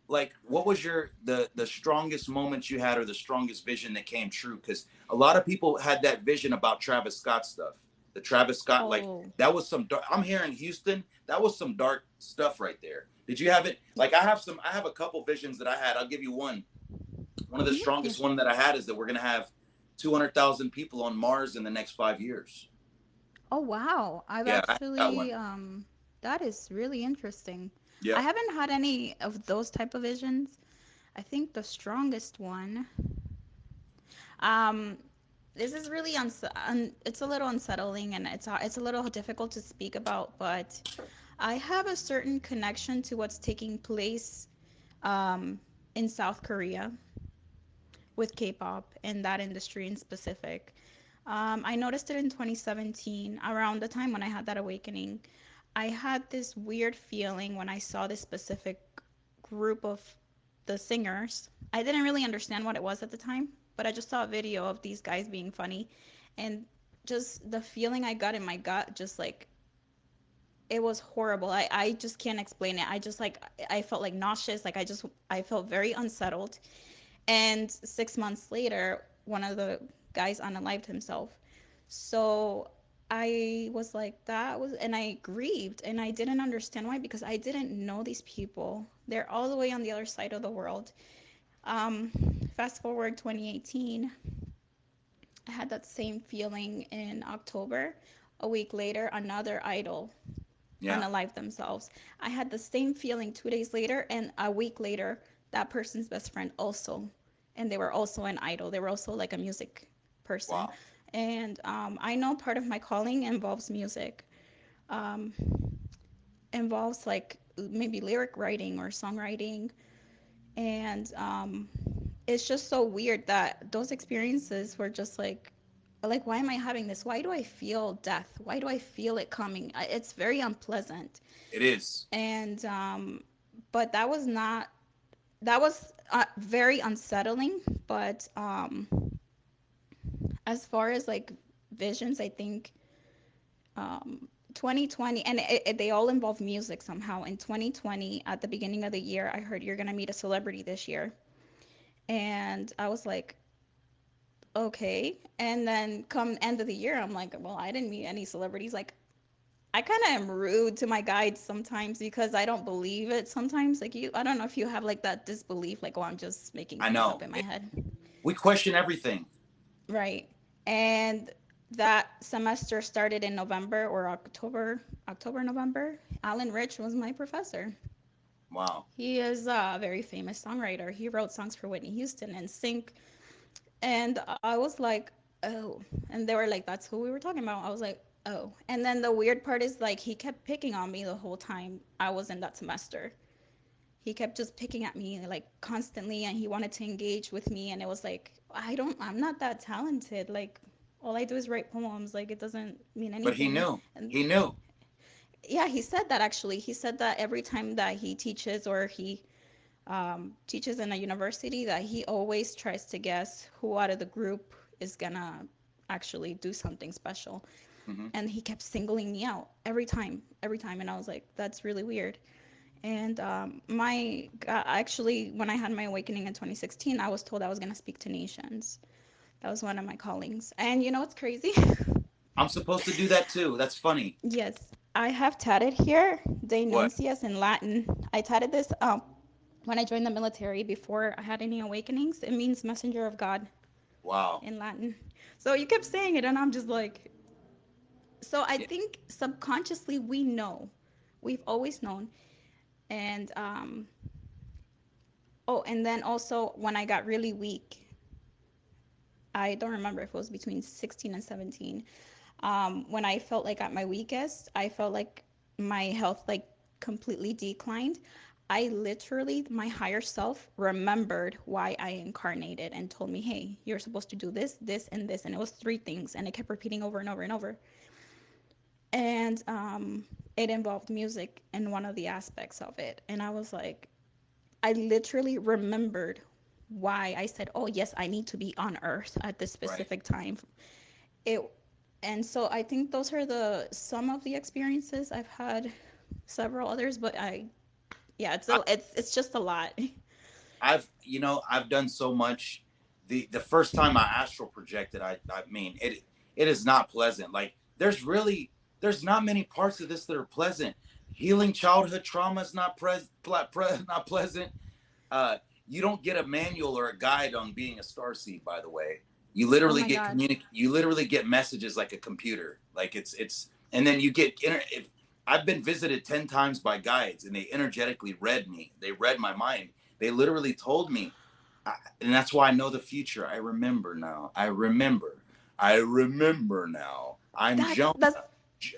Speaker 1: Like, what was the strongest moments you had, or the strongest vision that came true? Because a lot of people had that vision about Travis Scott stuff. The Travis Scott, like,
Speaker 2: Oh.
Speaker 1: that was some dark, I'm here in Houston, that was some dark stuff right there. Did you have it? Like, I have a couple visions that I had. I'll give you one of the
Speaker 2: Mhm.
Speaker 1: strongest
Speaker 2: Yes.
Speaker 1: one that I had is that we're going to have 200,000 people on Mars in the next 5 years.
Speaker 2: Oh wow. I've
Speaker 1: Yeah, I had that one.
Speaker 2: actually that is really interesting. I
Speaker 1: Yep.
Speaker 2: haven't had any of those type of visions. I think the strongest one, um this is really it's a little unsettling and it's a little difficult to speak about, but I have a certain connection to what's taking place um in South Korea with K-pop and that industry in specific. I noticed it in 2017, around the time when I had that awakening. I had this weird feeling when I saw this specific group of the singers. I didn't really understand what it was at the time, but I just saw a video of these guys being funny. And just the feeling I got in my gut, just like, it was horrible. I just can't explain it. I just like, I felt like nauseous. Like, I felt very unsettled. And 6 months later, one of the guys unalived himself. So I was like, that was, and I grieved and I didn't understand why because I didn't know these people. They're all the way on the other side of the world. Um, Fast forward 2018, I had that same feeling in October. A week later, another idol
Speaker 1: Yeah.
Speaker 2: unalive themselves. I had the same feeling 2 days later, and a week later, that person's best friend also, and they were also an idol. They were also like a music person,
Speaker 1: Wow.
Speaker 2: and I know part of my calling involves music, um, involves like maybe lyric writing or songwriting, and it's just so weird that those experiences were just like why am I having this? Why do I feel death? Why do I feel it coming? It's very unpleasant.
Speaker 1: It is.
Speaker 2: And but that was not that was very unsettling. But as far as like visions, I think 2020, and they all involve music somehow. In 2020, at the beginning of the year, I heard you're gonna meet a celebrity this year, and I was like, okay. And then come end of the year, I'm like, well, I didn't meet any celebrities. Like, I kind of am rude to my guides sometimes because I don't believe it sometimes. Like, I don't know if you have like that disbelief, like, oh, I'm just making
Speaker 1: I
Speaker 2: things up
Speaker 1: know.
Speaker 2: in my head.
Speaker 1: We question everything.
Speaker 2: Right. And that semester started in November or November. Alan Rich was my professor.
Speaker 1: Wow.
Speaker 2: He is a very famous songwriter. He wrote songs for Whitney Houston and Sync. And I was like, oh. And they were like, that's who we were talking about. I was like, oh. And then the weird part is like he kept picking on me the whole time I was in that semester. He kept just picking at me like constantly, and he wanted to engage with me, and it was like, I'm not that talented. Like, all I do is write poems. Like, it doesn't mean
Speaker 1: But he
Speaker 2: anything.
Speaker 1: knew.
Speaker 2: And
Speaker 1: He knew.
Speaker 2: yeah, he said that actually. He said that every time that he teaches or he teaches in a university, that he always tries to guess who out of the group is gonna actually do something special.
Speaker 1: Hmm.
Speaker 2: And he kept singling me out every time. And I was like, that's really weird. And actually, when I had my awakening in 2016, I was told I was gonna speak to nations. That was one of my callings. And you know what's crazy?
Speaker 1: I'm supposed to do that too. That's funny.
Speaker 2: Yes, I have tatted here De
Speaker 1: What?
Speaker 2: Nuncias in Latin. I tatted this when I joined the military before I had any awakenings. It means messenger of God
Speaker 1: Wow.
Speaker 2: in Latin. So you kept saying it, and I'm just like, so I think subconsciously we know, we've always known. And oh, and then also when I got really weak, I don't remember if it was between 16 and 17. When I felt like at my weakest, I felt like my health like completely declined. I literally, my higher self remembered why I incarnated and told me, hey, you're supposed to do this, this, and this. And it was three things. And it kept repeating over and over and over. And it involved music in one of the aspects of it. And I was like, I literally remembered why I said, oh, yes, I need to be on Earth at this
Speaker 1: Right.
Speaker 2: specific time. It, and so I think those are some of the experiences. I've had several others, but yeah,
Speaker 1: I,
Speaker 2: it's just a lot.
Speaker 1: I've done so much. The first time I astral projected, I mean, it is not pleasant. Like there's not many parts of this that are pleasant. Healing childhood trauma is not pleasant. Uh, you don't get a manual or a guide on being a starseed, by the way. You
Speaker 2: Oh
Speaker 1: literally
Speaker 2: my
Speaker 1: get
Speaker 2: God.
Speaker 1: you literally get messages like a computer. Like it's and then you get if I've been visited 10 times by guides, and they energetically read me. They read my mind. They literally told me, and that's why I know the future. I remember now. I remember. I remember now. I'm Jonah.
Speaker 2: That's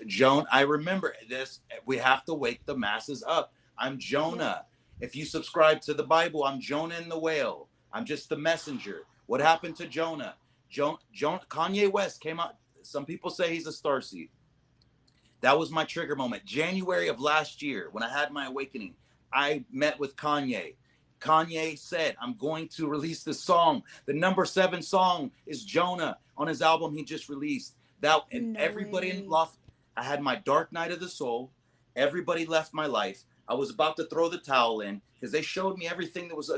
Speaker 1: Joan, I remember this. We have to wake the masses up. I'm
Speaker 2: Yep.
Speaker 1: Jonah. If you subscribe to the Bible, I'm Jonah and the whale. I'm just the messenger. What happened to Jonah? Kanye West came out. Some people say he's a starseed. That was my trigger moment. January of last year, when I had my awakening, I met with Kanye. Kanye said, I'm going to release this song. The number 7 song is Jonah on his album he just released. That and
Speaker 2: No
Speaker 1: everybody in
Speaker 2: way.
Speaker 1: lost. I had my dark night of the soul. Everybody left my life. I was about to throw the towel in because they showed me everything that was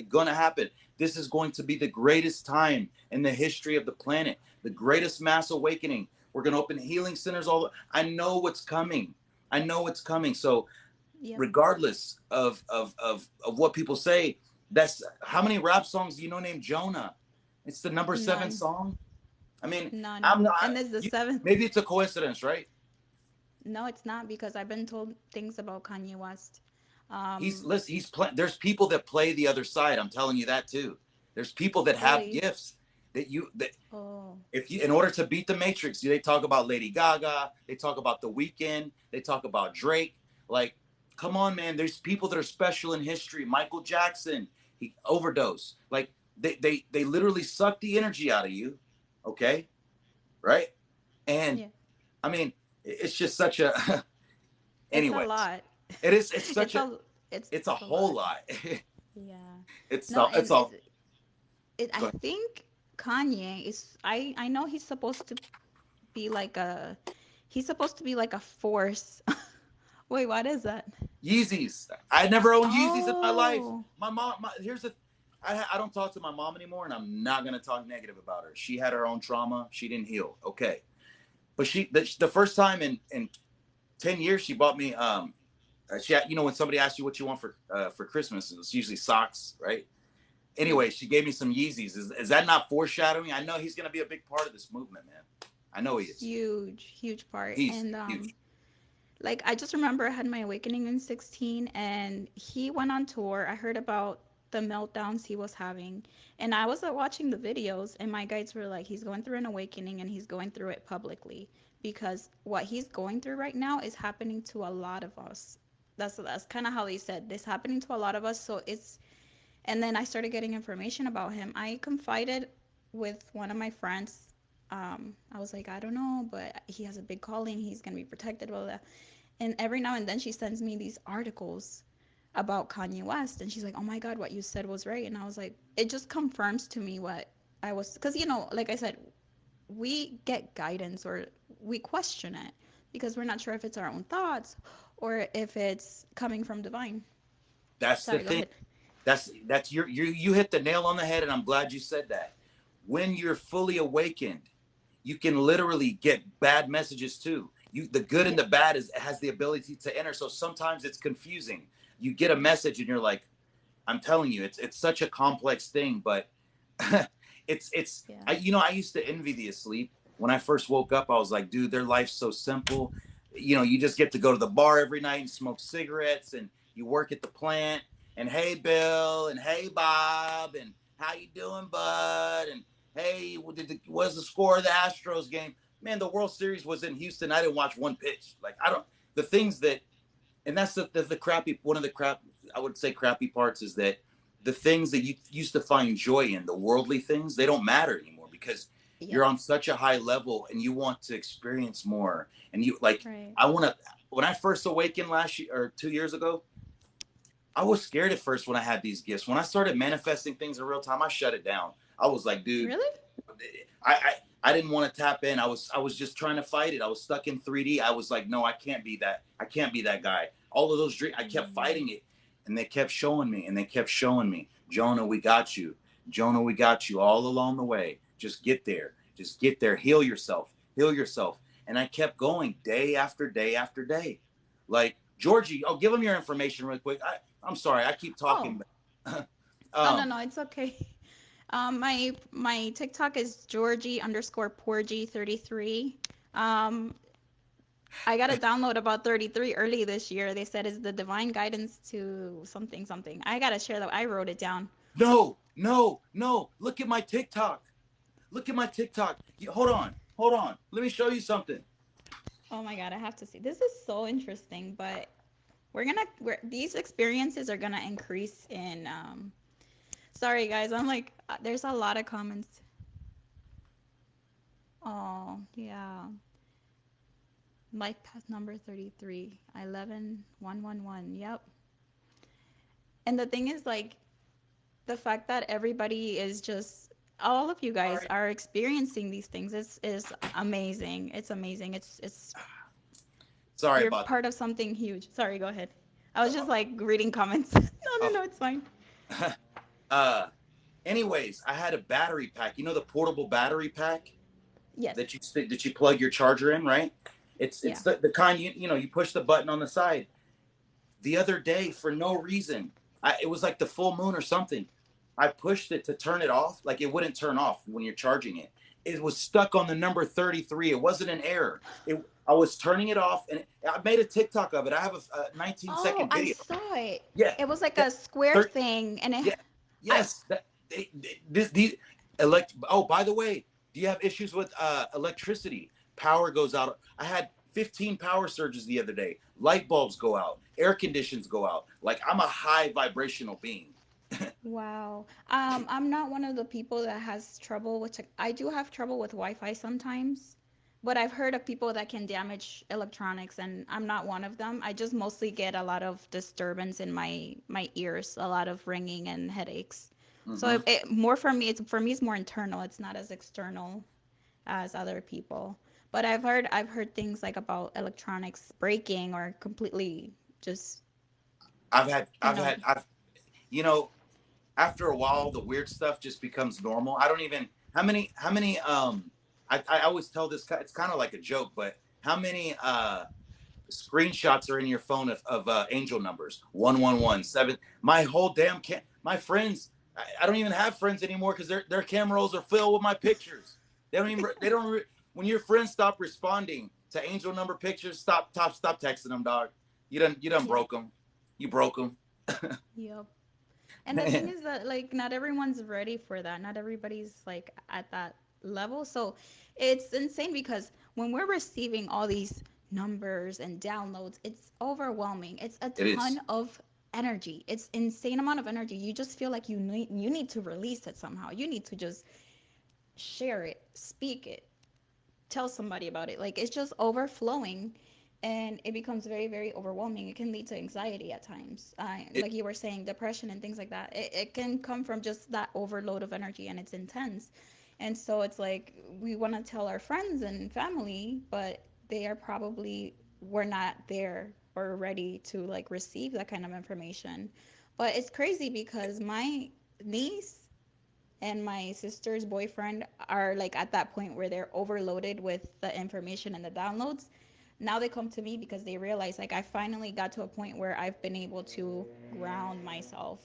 Speaker 1: going to happen. This is going to be the greatest time in the history of the planet, the greatest mass awakening. We're going to open healing centers. I know what's coming. I know what's coming. So
Speaker 2: Yep.
Speaker 1: regardless of what people say, that's how many rap songs do you know named Jonah? It's the number 7
Speaker 2: None.
Speaker 1: song. I mean,
Speaker 2: None.
Speaker 1: I'm not.
Speaker 2: And this is the seventh.
Speaker 1: Maybe it's a coincidence, right?
Speaker 2: No, it's not because I've been told things about Kanye West.
Speaker 1: He's
Speaker 2: Um,
Speaker 1: listen. He's play, There's people that play the other side. I'm telling you that too. There's people that have
Speaker 2: really?
Speaker 1: gifts that
Speaker 2: Oh,
Speaker 1: if you in order to beat the Matrix, they talk about Lady Gaga, they talk about The Weeknd, they talk about Drake. Like, come on, man. There's people that are special in history. Michael Jackson, he overdosed. Like, they literally suck the energy out of you. Okay. Right. And
Speaker 2: Yeah.
Speaker 1: I mean, it's just such a,
Speaker 2: It's a
Speaker 1: anyways,
Speaker 2: lot.
Speaker 1: it's such
Speaker 2: It's
Speaker 1: a,
Speaker 2: a
Speaker 1: it's a
Speaker 2: it's a
Speaker 1: whole
Speaker 2: lot.
Speaker 1: lot.
Speaker 2: Yeah.
Speaker 1: it's
Speaker 2: No,
Speaker 1: all, it's
Speaker 2: and
Speaker 1: all,
Speaker 2: I
Speaker 1: go ahead.
Speaker 2: think Kanye is I know be like a he's supposed to be like a force. Wait, what is that?
Speaker 1: Yeezys. I never owned Yeezys in my life.
Speaker 2: Oh.
Speaker 1: My mom, here's the, I don't talk to my mom anymore, and I'm not going to talk negative about her. She had her own trauma. She didn't heal. Okay. But the first time in 10 years, she bought me, she had, when somebody asks you what you want for Christmas, it's usually socks, right?
Speaker 2: Yeah.
Speaker 1: Anyway, she gave me some Yeezys. Is that not foreshadowing? I know he's going to be a big part of this movement, man. I know he is.
Speaker 2: Huge, huge part.
Speaker 1: He's
Speaker 2: And
Speaker 1: huge.
Speaker 2: like I just remember I had my awakening in 16 and he went on tour. I heard about the meltdowns he was having. And I was watching the videos and my guides were like he's going through an awakening and he's going through it publicly because what he's going through right now is happening to a lot of us. That's kind of how they said this happening to a lot of us. So it's and then I started getting information about him. I confided with one of my friends. I was like, I don't know, but he has a big calling. He's gonna be protected, blah, blah, blah. And every now and then she sends me these articles about Kanye West, and she's like, "Oh my God, what you said was right." And I was like, it just confirms to me what I was, because like I said, we get guidance or we question it because we're not sure if it's our own thoughts or if it's coming from divine.
Speaker 1: That's the
Speaker 2: Sorry, go
Speaker 1: thing.
Speaker 2: ahead.
Speaker 1: That's you hit the nail on the head, and I'm glad you said that. When you're fully awakened, you can literally get bad messages too. The good and
Speaker 2: Yeah.
Speaker 1: the bad has the ability to enter. So sometimes it's confusing. You get a message and you're like, I'm telling you, it's such a complex thing, but it's
Speaker 2: Yeah.
Speaker 1: I used to envy the asleep. When I first woke up, I was like, dude, their life's so simple. You just get to go to the bar every night and smoke cigarettes, and you work at the plant, and hey Bill, and hey Bob, and how you doing, bud? And hey, what's the score of the Astros game? Man, the World Series was in Houston. I didn't watch one pitch. Like I don't the things that and that's the crappy one of the crap I would say crappy parts is that the things that you used to find joy in, the worldly things, they don't matter anymore because you're
Speaker 2: Yep.
Speaker 1: on such a high level and you want to experience more. And you like
Speaker 2: Right.
Speaker 1: I want to when I first awakened last year or 2 years ago, I was scared at first when I had these gifts. When I started manifesting things in real time, I shut it down. I was like, dude,
Speaker 2: Really?
Speaker 1: I didn't want to tap in. I was just trying to fight it. I was stuck in 3D. I was like, no, I can't be that. I can't be that guy. All of those dreams, I kept
Speaker 2: Mm.
Speaker 1: fighting it, and they kept showing me, and they kept showing me, Jonah, we got you. Jonah, we got you all along the way. Just get there. Just get there. Heal yourself. Heal yourself. And I kept going day after day after day. Like Georgie, oh, give him your information real quick. I'm sorry, I keep talking.
Speaker 2: Oh. Oh no,
Speaker 1: um,
Speaker 2: no, it's okay. My TikTok is Georgie underscore Porgy 33. Um, I got a download about 33 early this year. They said it's the divine guidance to something something. I gotta share that. I wrote it down.
Speaker 1: no, no, no. Look at my TikTok. Look at my TikTok. Hold on. Hold on. Let me show you something.
Speaker 2: Oh my God, I have to see. This is so interesting, but these experiences are gonna increase in sorry guys, I'm like there's a lot of comments. Oh, yeah. Life path number 33, 111. Yep. And the thing is, like, the fact that everybody is just, all of you guys
Speaker 1: Sorry.
Speaker 2: are experiencing these things is amazing. It's amazing.
Speaker 1: Sorry
Speaker 2: You're
Speaker 1: about
Speaker 2: part of something huge. Sorry, go ahead. I was just
Speaker 1: that.
Speaker 2: like reading comments. No, no,
Speaker 1: Uh,
Speaker 2: no, it's fine.
Speaker 1: uh, anyways, I had a battery pack. You know the portable battery pack
Speaker 2: Yes.
Speaker 1: that you plug your charger in, right? It's
Speaker 2: Yeah.
Speaker 1: the kind you push the button on the side. The other day, for no reason, it was like the full moon or something. I pushed it to turn it off, like it wouldn't turn off when you're charging it. It was stuck on the number 33. It wasn't an error. I was turning it off, and I made a TikTok of it. I have a 19
Speaker 2: Oh,
Speaker 1: second
Speaker 2: I
Speaker 1: video.
Speaker 2: saw it.
Speaker 1: Yeah,
Speaker 2: It was like
Speaker 1: that
Speaker 2: a square
Speaker 1: 30,
Speaker 2: thing, and
Speaker 1: yeah,
Speaker 2: I,
Speaker 1: yes. This these elect. Oh, by the way, do you have issues with electricity? Power goes out. I had 15 power surges the other day. Light bulbs go out. Air conditions go out. Like I'm a high vibrational being.
Speaker 2: Wow. I'm not one of the people that has trouble with I do have trouble with Wi-Fi sometimes, but I've heard of people that can damage electronics, and I'm not one of them. I just mostly get a lot of disturbance in my ears, a lot of ringing and headaches. So
Speaker 1: Hmm.
Speaker 2: more for me it's more internal. It's not as external as other people. But I've heard things like about electronics breaking or completely just, you know,
Speaker 1: I've you know, after a while, the weird stuff just becomes normal. I don't even how many I always tell this, it's kind of like a joke, but how many screenshots are in your phone of angel numbers 1117? My whole damn my friends, I don't even have friends anymore because their camera rolls are filled with my pictures. They don't when your friends stop responding to angel number pictures, stop texting them, dog. You done
Speaker 2: yep,
Speaker 1: broke them. You broke them.
Speaker 2: yep. And the thing is that like not everyone's ready for that. Not everybody's like at that level. So it's insane because when we're receiving all these numbers and downloads, it's overwhelming. It's a
Speaker 1: It is.
Speaker 2: ton of energy. It's insane amount of energy. You just feel like you need to release it somehow. You need to just share it, speak it, tell somebody about it. Like it's just overflowing, and it becomes very, very overwhelming. It can lead to anxiety at times.
Speaker 1: It
Speaker 2: Like you were saying, depression and things like that. It can come from just that overload of energy, and it's intense. And so it's like we want to tell our friends and family, but they are probably we're not there or ready to like receive that kind of information. But it's crazy because my niece and my sister's boyfriend are like at that point where they're overloaded with the information and the downloads. Now they come to me because they realize like I finally got to a point where I've been able to ground myself.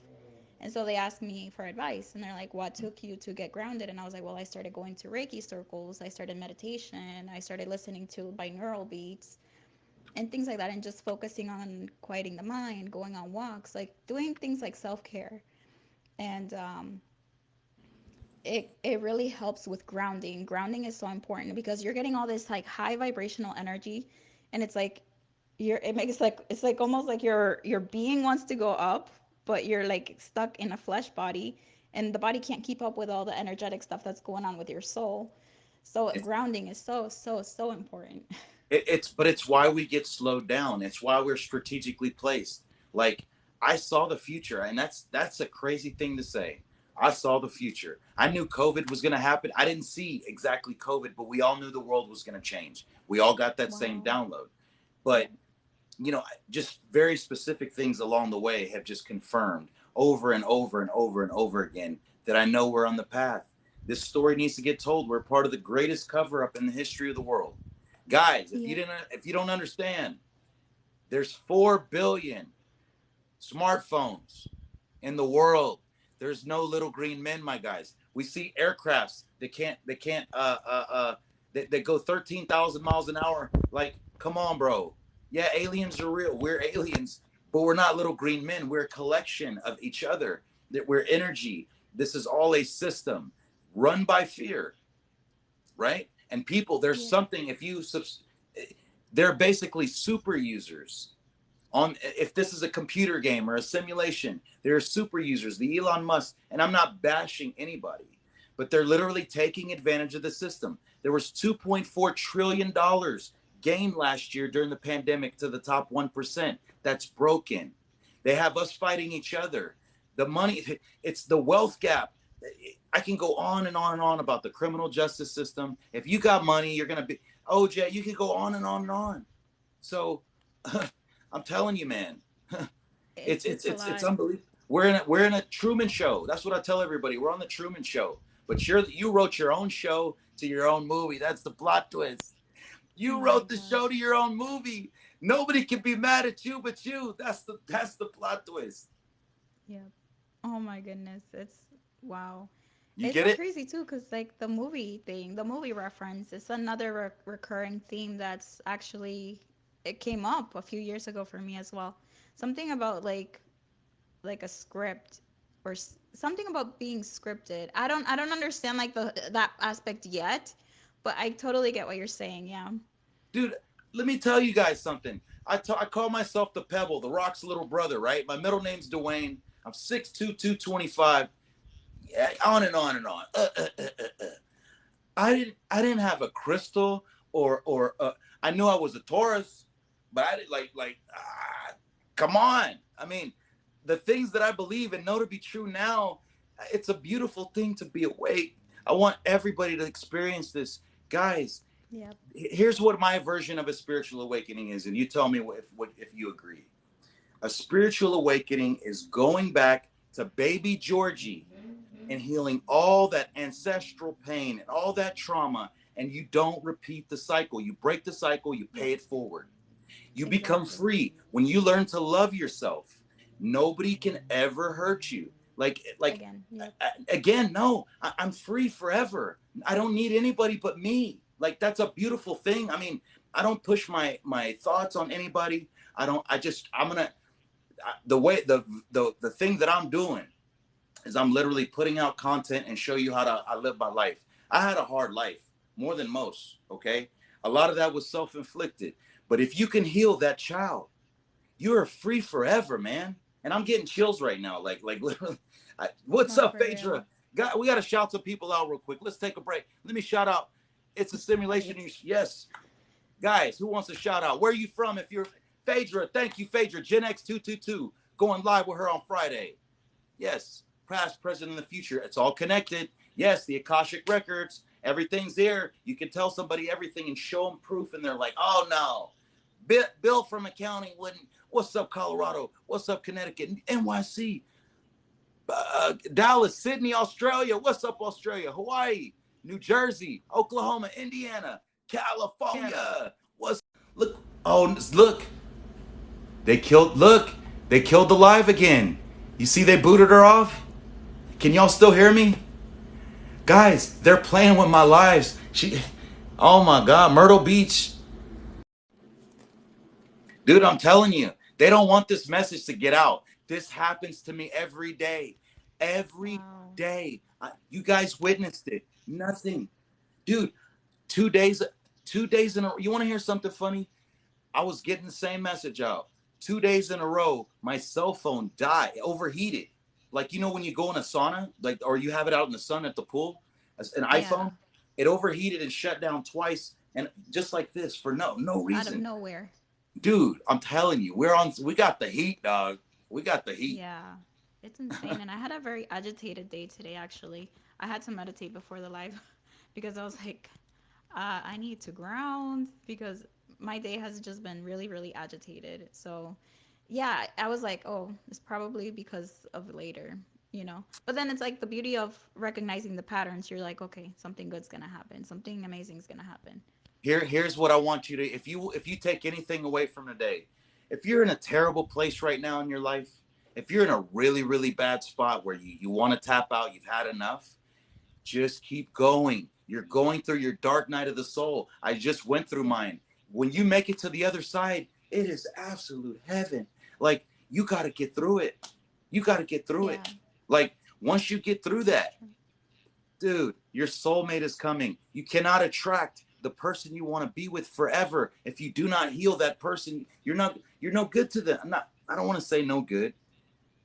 Speaker 2: And so they ask me for advice, and they're like, "What took you to get grounded?" And I was like, "Well, I started going to Reiki circles, I started meditation, I started listening to binaural beats and things like that, and just focusing on quieting the mind, going on walks, like doing things like self-care." And it really helps with grounding. Grounding is so important because you're getting all this like high vibrational energy, and it's like it makes like it's like almost like your being wants to go up, but you're like stuck in a flesh body, and the body can't keep up with all the energetic stuff that's going on with your soul. So
Speaker 1: it's
Speaker 2: grounding is so, so, so important.
Speaker 1: it's why we get slowed down. It's why we're strategically placed. Like, I saw the future, and that's a crazy thing to say. I saw the future. I knew COVID was going to happen. I didn't see exactly COVID, but we all knew the world was going to change. We all got that same
Speaker 2: Wow.
Speaker 1: download.
Speaker 2: Yeah.
Speaker 1: But just very specific things along the way have just confirmed over and over and over and over again that I know we're on the path. This story needs to get told. We're part of the greatest cover up in the history of the world. Guys,
Speaker 2: Yep.
Speaker 1: if you don't understand, there's 4 billion smartphones in the world. There's no little green men, my guys. We see aircrafts that go 13,000 miles an hour. Like, come on, bro. Yeah, aliens are real. We're aliens, but we're not little green men. We're a collection of each other. That we're energy. This is all a system run by fear, right? And people, there's
Speaker 2: Yeah.
Speaker 1: something. They're basically super users on. If this is a computer game or a simulation, there are super users, the Elon Musk, and I'm not bashing anybody, but they're literally taking advantage of the system. There was $2.4 trillion gained last year during the pandemic to the top 1%. That's broken. They have us fighting each other. The money, it's the wealth gap. I can go on and on and on about the criminal justice system. If you got money, you're going to be OJ. You can go on and on and on. So I'm telling you, man,
Speaker 2: It's a
Speaker 1: it's
Speaker 2: lot.
Speaker 1: unbelievable. We're in a Truman Show. That's what I tell everybody. We're on the Truman Show. But you wrote your own show to your own movie. That's the plot twist.
Speaker 2: Oh
Speaker 1: You
Speaker 2: my
Speaker 1: wrote the
Speaker 2: gosh.
Speaker 1: show to your own movie. Nobody can be mad at you but you. That's the plot twist.
Speaker 2: Yep. Oh my goodness. It's wow.
Speaker 1: You
Speaker 2: It's
Speaker 1: get
Speaker 2: so
Speaker 1: it?
Speaker 2: crazy too, because like the movie thing, the movie reference, is another recurring theme that's actually it came up a few years ago for me as well. Something about like a script or something about being scripted. I don't understand like the that aspect yet, but I totally get what you're saying. Yeah.
Speaker 1: Dude, let me tell you guys something. I call myself the Pebble, the Rock's little brother, right? My middle name's Dwayne. I'm 6'2", 225. Yeah, on and on and on. I didn't have a crystal or I knew I was a Taurus, but I didn't come on. I mean, the things that I believe and know to be true now, it's a beautiful thing to be awake. I want everybody to experience this, guys.
Speaker 2: Yep.
Speaker 1: Here's what my version of a spiritual awakening is, and you tell me if you agree. A spiritual awakening is going back to baby Georgie and healing all that ancestral pain and all that trauma, and you don't repeat the cycle. You break the cycle, you pay it forward. You become
Speaker 2: Exactly.
Speaker 1: free when you learn to love yourself. Nobody can ever hurt you.
Speaker 2: Again. Yep.
Speaker 1: Again, no, I'm free forever. I don't need anybody but me. Like, that's a beautiful thing. I mean, I don't push my thoughts on anybody. I'm gonna the thing that I'm doing is I'm literally putting out content and show you how I live my life. I had a hard life, more than most, okay? A lot of that was self-inflicted. But if you can heal that child, you are free forever, man. And I'm getting chills right now. Like literally. What's
Speaker 2: No,
Speaker 1: up,
Speaker 2: for real.
Speaker 1: Phaedra? We got to shout some people out real quick. Let's take a break. Let me shout out. It's a simulation. Yes. Guys, who wants to shout out? Where are you from? If you're Phaedra, thank you, Phaedra. Gen X222, going live with her on Friday. Yes. Past, present, and the future. It's all connected. Yes, the Akashic Records. Everything's there. You can tell somebody everything and show them proof, and they're like, oh, no. Bill from accounting wouldn't. What's up, Colorado? What's up, Connecticut? NYC. Dallas, Sydney, Australia. What's up, Australia? Hawaii, New Jersey, Oklahoma, Indiana, California. Look? Oh, look. They killed the live again. You see they booted her off? Can y'all still hear me? Guys, they're playing with my lives. Oh my God, Myrtle Beach. Dude, I'm telling you, they don't want this message to get out. This happens to me every day. Every
Speaker 2: Wow.
Speaker 1: day. You guys witnessed it. Nothing. Dude, 2 days in a row. You want to hear something funny? I was getting the same message out. 2 days in a row, my cell phone died, overheated. Like, you know, when you go in a sauna, or you have it out in the sun at the pool, an
Speaker 2: Yeah.
Speaker 1: iPhone, it overheated and shut down twice, and just like this for no
Speaker 2: Out of
Speaker 1: reason.
Speaker 2: nowhere.
Speaker 1: Dude, I'm telling you, we got the heat, dog. We got the heat.
Speaker 2: Yeah. It's insane. And I had a very agitated day today, actually. I had to meditate before the live because I was like, I need to ground because my day has just been really, really agitated. So, yeah, I was like, oh, it's probably because of later, you know. But then it's like the beauty of recognizing the patterns. You're like, okay, something good's gonna happen. Something amazing's gonna happen.
Speaker 1: Here's what I want you to, if you take anything away from today, if you're in a terrible place right now in your life, if you're in a really, really bad spot where you want to tap out, you've had enough, just keep going. You're going through your dark night of the soul. I just went through
Speaker 2: Yeah.
Speaker 1: mine. When you make it to the other side, it is absolute heaven. Like, you got to get through it. You got to get through
Speaker 2: Yeah.
Speaker 1: it. Like, once you get through
Speaker 2: That's
Speaker 1: that,
Speaker 2: true.
Speaker 1: dude, your soulmate is coming. You cannot attract the person you want to be with forever. If you do not heal that person, you're no good to them. I don't want to say no good.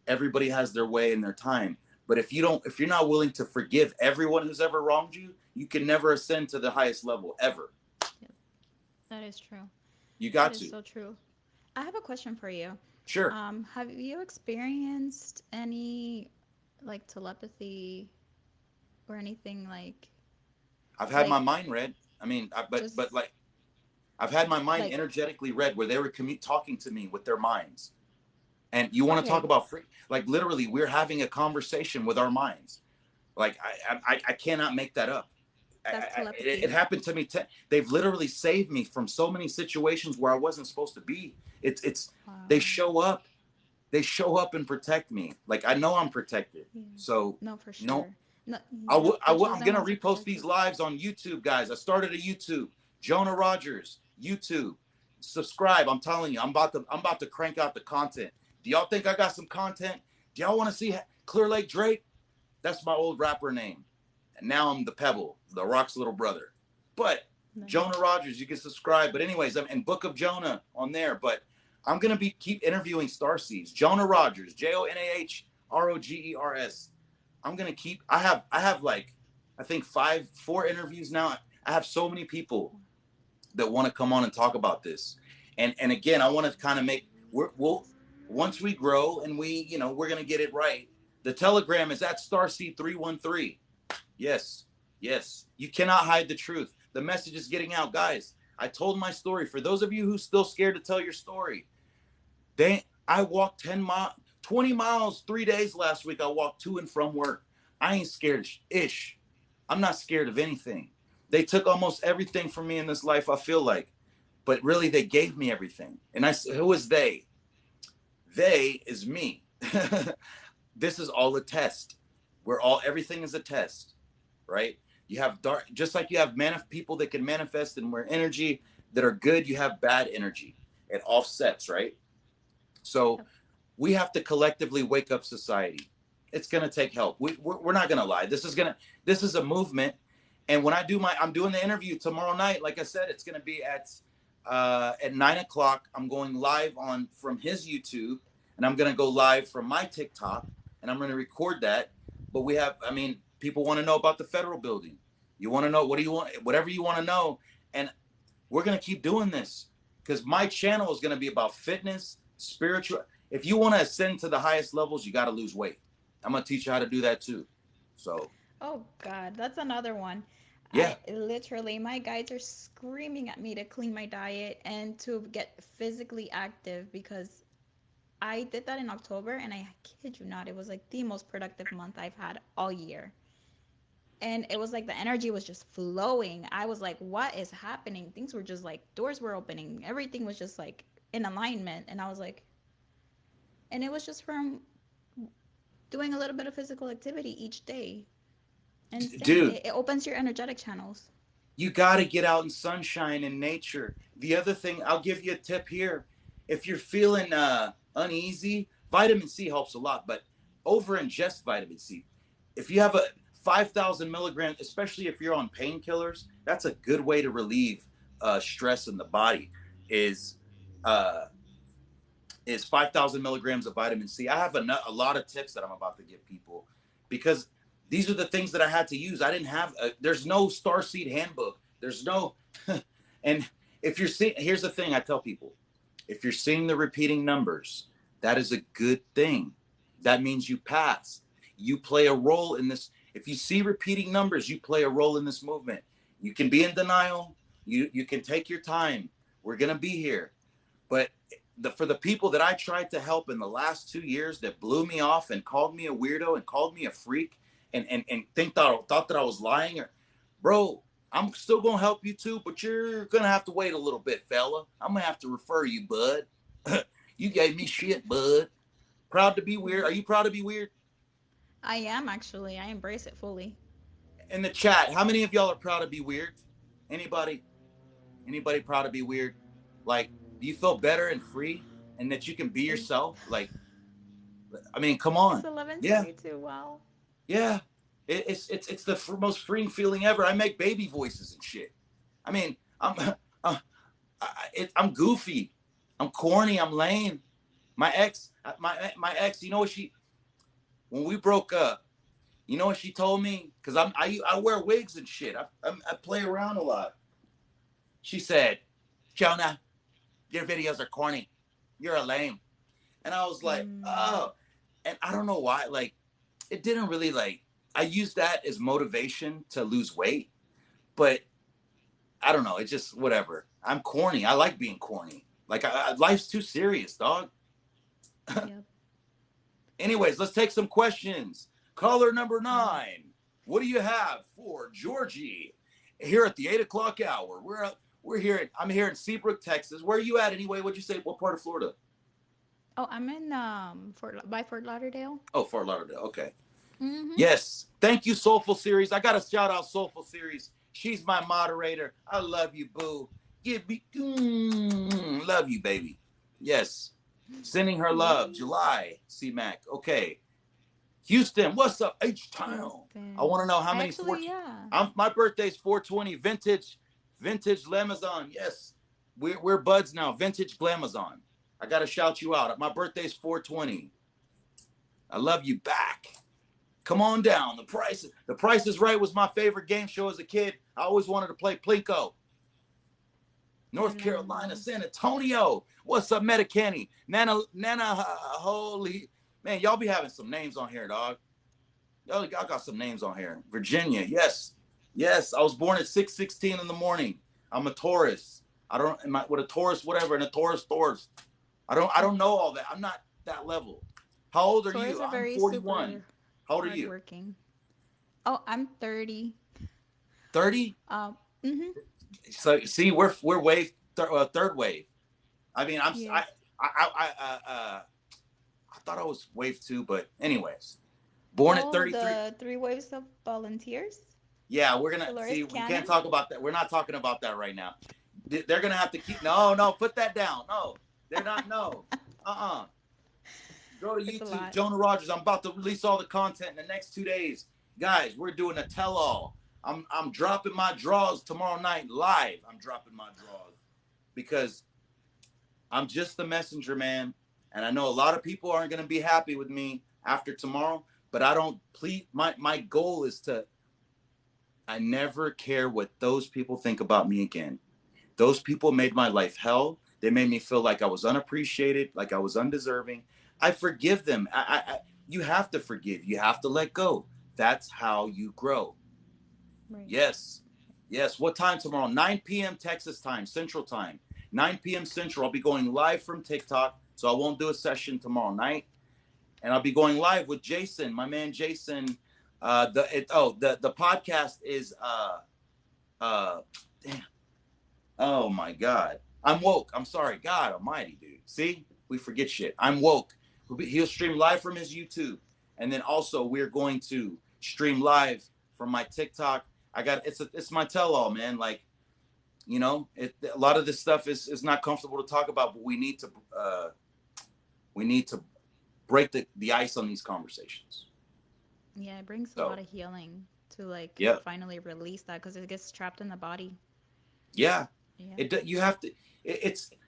Speaker 1: Everybody has their way and their time. But if you're not willing to forgive everyone who's ever wronged you, you can never ascend to the highest level ever.
Speaker 2: Yep. That is true.
Speaker 1: You
Speaker 2: That
Speaker 1: got
Speaker 2: is
Speaker 1: to.
Speaker 2: so true. I have a question for you.
Speaker 1: Sure.
Speaker 2: Have you experienced any like telepathy or anything
Speaker 1: I've had
Speaker 2: like
Speaker 1: my mind read. I mean,
Speaker 2: just
Speaker 1: like I've had my mind
Speaker 2: like
Speaker 1: energetically read where they were talking to me with their minds. And you want to talk
Speaker 2: okay,
Speaker 1: about free? Like, literally, we're having a conversation with our minds. Like, I cannot make that up.
Speaker 2: that's
Speaker 1: It
Speaker 2: telepathy.
Speaker 1: happened to me. They've literally saved me from so many situations where I wasn't supposed to be. It's they
Speaker 2: Wow.
Speaker 1: show up. They show up and protect me. Like, I know I'm protected.
Speaker 2: Yeah.
Speaker 1: So,
Speaker 2: No, for
Speaker 1: you know,
Speaker 2: sure. No, yep, the
Speaker 1: I'm
Speaker 2: chosen
Speaker 1: gonna
Speaker 2: ones are
Speaker 1: repost these
Speaker 2: protected.
Speaker 1: lives on YouTube, guys. I started a YouTube. Jonah Rogers, YouTube. Subscribe. I'm telling you, I'm about to crank out the content. Do y'all think I got some content? Do y'all want to see Clear Lake Drake? That's my old rapper name. And now I'm the Pebble, the Rock's little brother. But
Speaker 2: Nice.
Speaker 1: Jonah Rogers, you can subscribe. But anyways, I'm in Book of Jonah on there. But I'm gonna keep interviewing starseeds. Jonah Rogers, Jonah Rogers. I'm gonna keep. I have like, I think 4 interviews now. I have so many people that want to come on and talk about this. And again, I want to kind of make, we'll once we grow and we're gonna get it right. The Telegram is at Starseed313. Yes, yes. You cannot hide the truth. The message is getting out, guys. I told my story. For those of you who's still scared to tell your story, I walked 20 miles 3 days last week. I walked to and from work. I ain't scared ish. I'm not scared of anything. They took almost everything from me in this life, I feel like. But really, they gave me everything. And I said, who is they? They is me. This is all a test. Everything is a test, right? You have dark, just like you have people that can manifest and wear energy that are good, you have bad energy. It offsets, right? So we have to collectively wake up society. It's going to take help. We're not going to lie. This is a movement. And when I'm doing the interview tomorrow night, like I said, it's going to be at 9:00. I'm going live from his YouTube, and I'm going to go live from my TikTok, and I'm going to record that. But people want to know about the federal building. You want to know, what do you want? Whatever you want to know. And we're going to keep doing this because my channel is going to be about fitness, spiritual. If you want to ascend to the highest levels, you got to lose weight. I'm going to teach you how to do that too. So.
Speaker 2: Oh God, that's another one.
Speaker 1: Yeah.
Speaker 2: My guides are screaming at me to clean my diet and to get physically active because I did that in October and I kid you not, it was like the most productive month I've had all year. And it was like the energy was just flowing. I was like, what is happening? Things were just like doors were opening. Everything was just like in alignment. And I was like, and it was just from doing a little bit of physical activity each day. And
Speaker 1: dude,
Speaker 2: it opens your energetic channels.
Speaker 1: You got to get out in sunshine and nature. The other thing, I'll give you a tip here. If you're feeling uneasy, vitamin C helps a lot, but over ingest vitamin C. If you have a 5,000 milligrams, especially if you're on painkillers, that's a good way to relieve stress in the body. Is 5,000 milligrams of vitamin C. I have a lot of tips that I'm about to give people because these are the things that I had to use. I didn't have, there's no Starseed handbook. There's no, and if you're seeing, here's the thing I tell people, if you're seeing the repeating numbers, that is a good thing. That means you passed. You play a role in this. If you see repeating numbers, you play a role in this movement. You can be in denial. You can take your time. We're going to be here. But for the people that I tried to help in the last 2 years that blew me off and called me a weirdo and called me a freak, and thought that I was lying, bro, I'm still gonna help you too, but you're gonna have to wait a little bit, fella. I'm gonna have to refer you, bud. You gave me shit, bud. Proud to be weird. Are you proud to be weird?
Speaker 2: I am actually. I embrace it fully.
Speaker 1: In the chat, how many of y'all are proud to be weird? Anybody proud to be weird? Like, do you feel better and free and that you can be yourself? Like, I mean, come on.
Speaker 2: It's 11:22. Wow.
Speaker 1: Yeah, it's the most freeing feeling ever. I make baby voices and shit. I mean, I'm goofy, I'm corny, I'm lame. My ex, you know what when we broke up, you know what she told me? Because I wear wigs and shit. I play around a lot. She said, Jonah, your videos are corny. You're a lame. And I was like, oh. And I don't know why, like, it didn't really, like, I used that as motivation to lose weight, but I don't know. It's just whatever. I'm corny. I like being corny. Like, life's too serious, dog. Yep. Anyways, let's take some questions. Caller number 9. What do you have for Georgie here at the 8:00 hour? I'm here in Seabrook, Texas. Where are you at anyway? What'd you say? What part of Florida?
Speaker 2: Oh, I'm in Fort Lauderdale.
Speaker 1: Oh, Fort Lauderdale. Okay.
Speaker 2: Mm-hmm.
Speaker 1: Yes. Thank you, Soulful Series. I got to shout out Soulful Series. She's my moderator. I love you, boo. Love you, baby. Yes. Sending her love. July. C-Mac. Okay. Houston, what's up? H-Town. I want to know how many. My birthday's 420. Vintage Glamazon. Yes. We're buds now. Vintage Glamazon. I got to shout you out. My birthday's 420. I love you back. Come on down. The Price is Right was my favorite game show as a kid. I always wanted to play Plinko. North Carolina, San Antonio. What's up, Metacanny? Nana, holy man, y'all be having some names on here, dog. Y'all got some names on here. Virginia, yes. I was born at 6:16 in the morning. I'm a Taurus. I don't am I with a Taurus, whatever, and a Taurus. I don't know all that. I'm not that level. How old are you? I'm 41. How old are you?
Speaker 2: Hardworking. Oh, I'm 30.
Speaker 1: 30?
Speaker 2: Mm-hmm.
Speaker 1: So see, we're wave third wave. I mean,
Speaker 2: Yes.
Speaker 1: I thought I was wave 2, but anyways, born at
Speaker 2: Oh,
Speaker 1: 33.
Speaker 2: the three waves of volunteers.
Speaker 1: Yeah, we're gonna
Speaker 2: Dolores
Speaker 1: see. We can't
Speaker 2: Cannon.
Speaker 1: talk about that. We're not talking about that right now. They're gonna have to keep. No, put that down. No, they're not. No, Go to
Speaker 2: It's a
Speaker 1: YouTube,
Speaker 2: lot.
Speaker 1: Jonah Rogers. I'm about to release all the content in the next 2 days, guys. We're doing a tell-all. I'm dropping my draws tomorrow night live. I'm dropping my draws because I'm just the messenger, man. And I know a lot of people aren't gonna be happy with me after tomorrow, but I don't please. My goal is to. I never care what those people think about me again. Those people made my life hell. They made me feel like I was unappreciated, like I was undeserving. I forgive them. You have to forgive. You have to let go. That's how you grow.
Speaker 2: Right.
Speaker 1: Yes. What time tomorrow? 9 p.m. Texas time, Central time. 9 p.m. Central. I'll be going live from TikTok, so I won't do a session tomorrow night. And I'll be going live with Jason, my man Jason. The podcast is damn. Oh my God. I'm woke. I'm sorry. God almighty, dude. See? We forget shit. I'm woke. He'll stream live from his YouTube. And then also we're going to stream live from my TikTok. It's my tell-all, man. Like, a lot of this stuff is not comfortable to talk about, but we need to break the ice on these conversations.
Speaker 2: Yeah, it brings a lot of healing to
Speaker 1: Yeah.
Speaker 2: finally release that because it gets trapped in the body.
Speaker 1: Yeah.
Speaker 2: Yeah.
Speaker 1: You have to,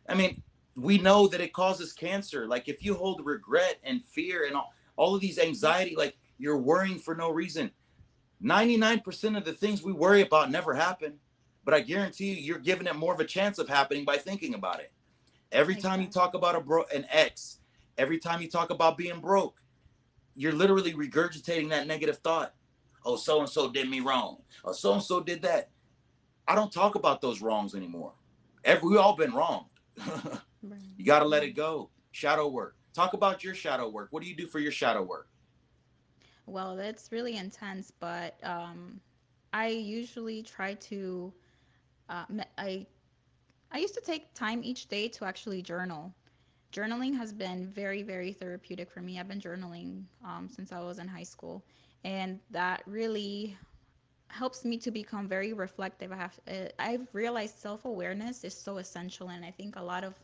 Speaker 1: I mean, we know that it causes cancer. Like if you hold regret and fear and all of these anxiety, like you're worrying for no reason. 99% of the things we worry about never happen, but I guarantee you're giving it more of a chance of happening by thinking about it. Every time you talk about an ex, every time you talk about being broke, you're literally regurgitating that negative thought. Oh, so-and-so did me wrong. Oh, so-and-so did that. I don't talk about those wrongs anymore. We all been wronged.
Speaker 2: Right.
Speaker 1: You got to let it go. Shadow work. Talk about your shadow work. What do you do for your shadow work?
Speaker 2: Well, that's really intense, but I usually try to. I used to take time each day to actually journal. Journaling has been very, very therapeutic for me. I've been journaling since I was in high school, and that really helps me to become very reflective. I've realized self-awareness is so essential, and I think a lot of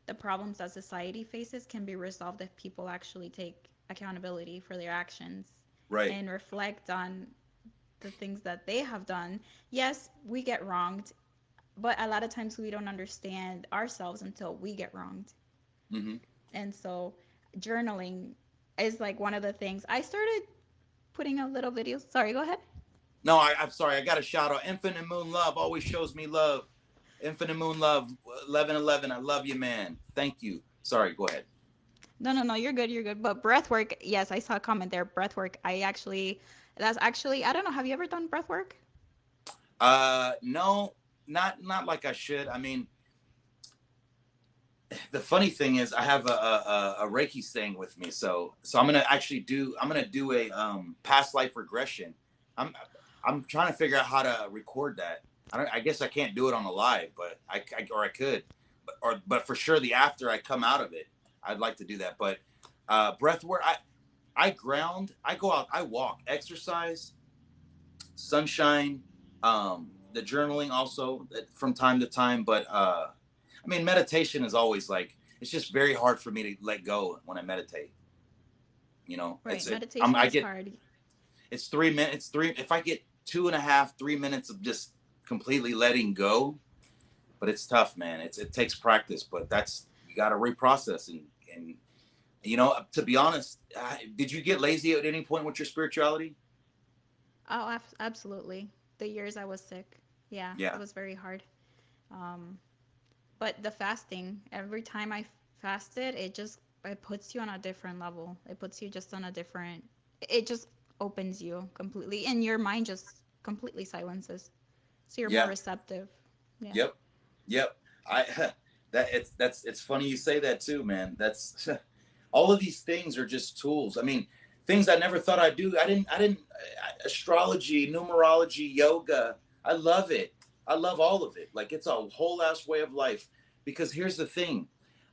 Speaker 2: the problems that society faces can be resolved if people actually take accountability for their actions
Speaker 1: Right.
Speaker 2: and reflect on the things that they have done. Yes, we get wronged, but a lot of times we don't understand ourselves until we get wronged.
Speaker 1: Mm-hmm.
Speaker 2: And so journaling is like one of the things. I started putting a little videos. Sorry, go ahead.
Speaker 1: No, I'm sorry. I got a shout out. Infinite Moon Love always shows me love. Infinite Moon Love, 1111. I love you, man. Thank you. Sorry, go ahead.
Speaker 2: No, you're good, you're good. But breath work, yes, I saw a comment there. Breath work. That's actually, I don't know. Have you ever done breath work?
Speaker 1: No, not like I should. I mean, the funny thing is I have a Reiki staying with me. So I'm going to actually I'm going to do a past life regression. I'm trying to figure out how to record that. I guess I can't do it on a live, but I could, but for sure the after I come out of it, I'd like to do that. But breath work, I ground, I go out, I walk, exercise, sunshine, the journaling also from time to time. But I mean, meditation is always like, it's just very hard for me to let go when I meditate.
Speaker 2: Right. Meditation is hard.
Speaker 1: It's 3 minutes. If I get 2.5, 3 minutes of just completely letting go, but it's tough, man. It takes practice, but you got to reprocess and You know, to be honest, did you get lazy at any point with your spirituality?
Speaker 2: Oh, absolutely. The years I was sick, yeah, it
Speaker 1: Yeah.
Speaker 2: was very hard. Um, but the fasting, every time I fasted, it puts you on a different level. It puts you just on a different. It just opens you completely, and your mind just completely silences, so you're more
Speaker 1: Yeah.
Speaker 2: receptive. Yeah.
Speaker 1: Yep. Yep. I that it's funny you say that too, man. That's all of these things are just tools. I mean, things I never thought I'd do. I didn't astrology, numerology, yoga. I love it. I love all of it. Like it's a whole ass way of life. Because here's the thing.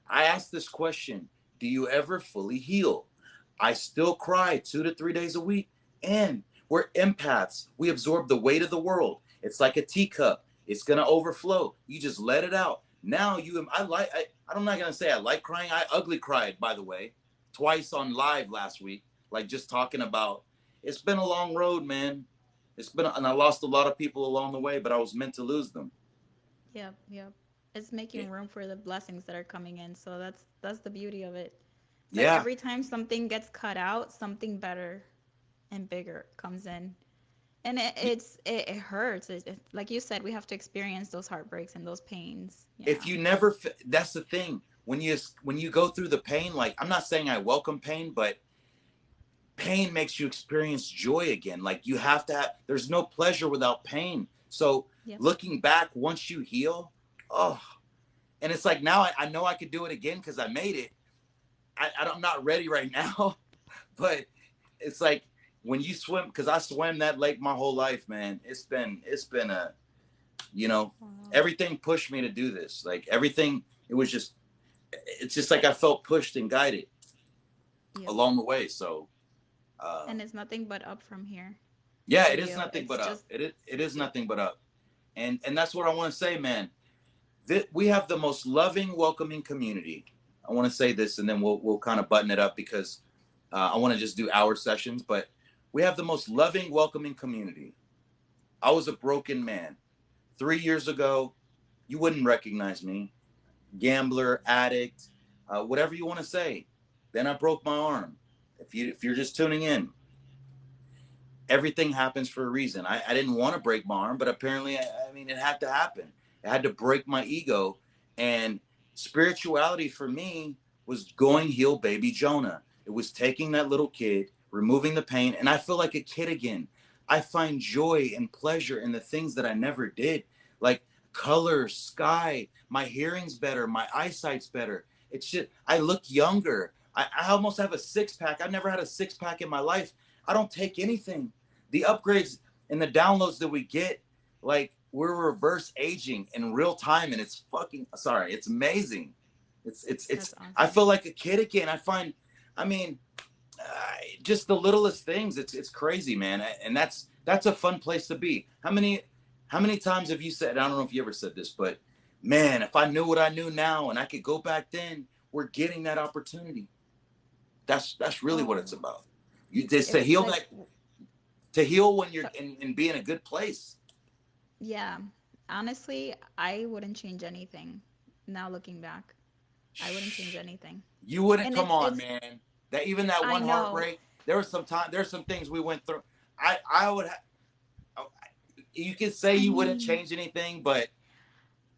Speaker 1: I asked this question, do you ever fully heal? I still cry 2 to 3 days a week. And we're empaths. We absorb the weight of the world. It's like a teacup. It's gonna overflow. You just let it out. Now I'm not gonna say I like crying. I ugly cried, by the way, twice on live last week. Like just talking about it's been a long road, man. And I lost a lot of people along the way, but I was meant to lose them.
Speaker 2: Yep. Yep. It's
Speaker 1: Yeah.
Speaker 2: making room for the blessings that are coming in. So that's the beauty of it. It's like
Speaker 1: Yeah.
Speaker 2: every time something gets cut out, something better and bigger comes in. And it hurts. Like you said, we have to experience those heartbreaks and those pains.
Speaker 1: If
Speaker 2: Yeah.
Speaker 1: you never that's the thing. When you go through the pain, like I'm not saying I welcome pain, but pain makes you experience joy again. Like you have to have, there's no pleasure without pain. So
Speaker 2: Yep.
Speaker 1: looking back, once you heal, oh, and it's like now I know I could do it again because I made it. I'm not ready right now, but it's like when you swim, because I swam that lake my whole life, man. It's been a, you know,
Speaker 2: Wow.
Speaker 1: everything pushed me to do this. Like everything, it was just, it's just like I felt pushed and guided
Speaker 2: Yep.
Speaker 1: along the way. So, uh,
Speaker 2: And it's nothing but up from here
Speaker 1: yeah,
Speaker 2: for
Speaker 1: it is
Speaker 2: you.
Speaker 1: nothing
Speaker 2: It's
Speaker 1: but up.
Speaker 2: just
Speaker 1: It is
Speaker 2: yep.
Speaker 1: nothing but up. And that's what I want to say, man. We have the most loving, welcoming community. I want to say this, and then we'll kind of button it up because I want to just do hour sessions. But we have the most loving, welcoming community. I was a broken man 3 years ago. You wouldn't recognize me, gambler, addict, whatever you want to say. Then I broke my arm. If you're just tuning in, everything happens for a reason. I didn't want to break my arm, but apparently, I mean, it had to happen. It had to break my ego. And spirituality for me was going heal baby Jonah. It was taking that little kid, removing the pain, and I feel like a kid again. I find joy and pleasure in the things that I never did, like color, sky, my hearing's better, my eyesight's better. It's just, I look younger. I almost have a six pack. I've never had a six pack in my life. I don't take anything. The upgrades and the downloads that we get, like we're reverse aging in real time, and it's fucking sorry, it's amazing. It's.
Speaker 2: That's
Speaker 1: I
Speaker 2: awesome.
Speaker 1: feel like a kid again. I mean, just the littlest things. It's crazy, man, and that's a fun place to be. How many times have you said? I don't know if you ever said this, but man, if I knew what I knew now and I could go back then, we're getting that opportunity. That's really what it's
Speaker 2: Oh,
Speaker 1: about. Just to
Speaker 2: it's
Speaker 1: heal
Speaker 2: like
Speaker 1: that, to heal when you're
Speaker 2: so,
Speaker 1: and be in a good place.
Speaker 2: yeah. Honestly, I wouldn't change anything. Now looking back, I wouldn't change anything.
Speaker 1: You wouldn't,
Speaker 2: And
Speaker 1: come on,
Speaker 2: it's
Speaker 1: man. That even that
Speaker 2: I
Speaker 1: one
Speaker 2: know.
Speaker 1: heartbreak. There's some things we went through. I would. You could say
Speaker 2: I
Speaker 1: you wouldn't
Speaker 2: mean,
Speaker 1: change anything, but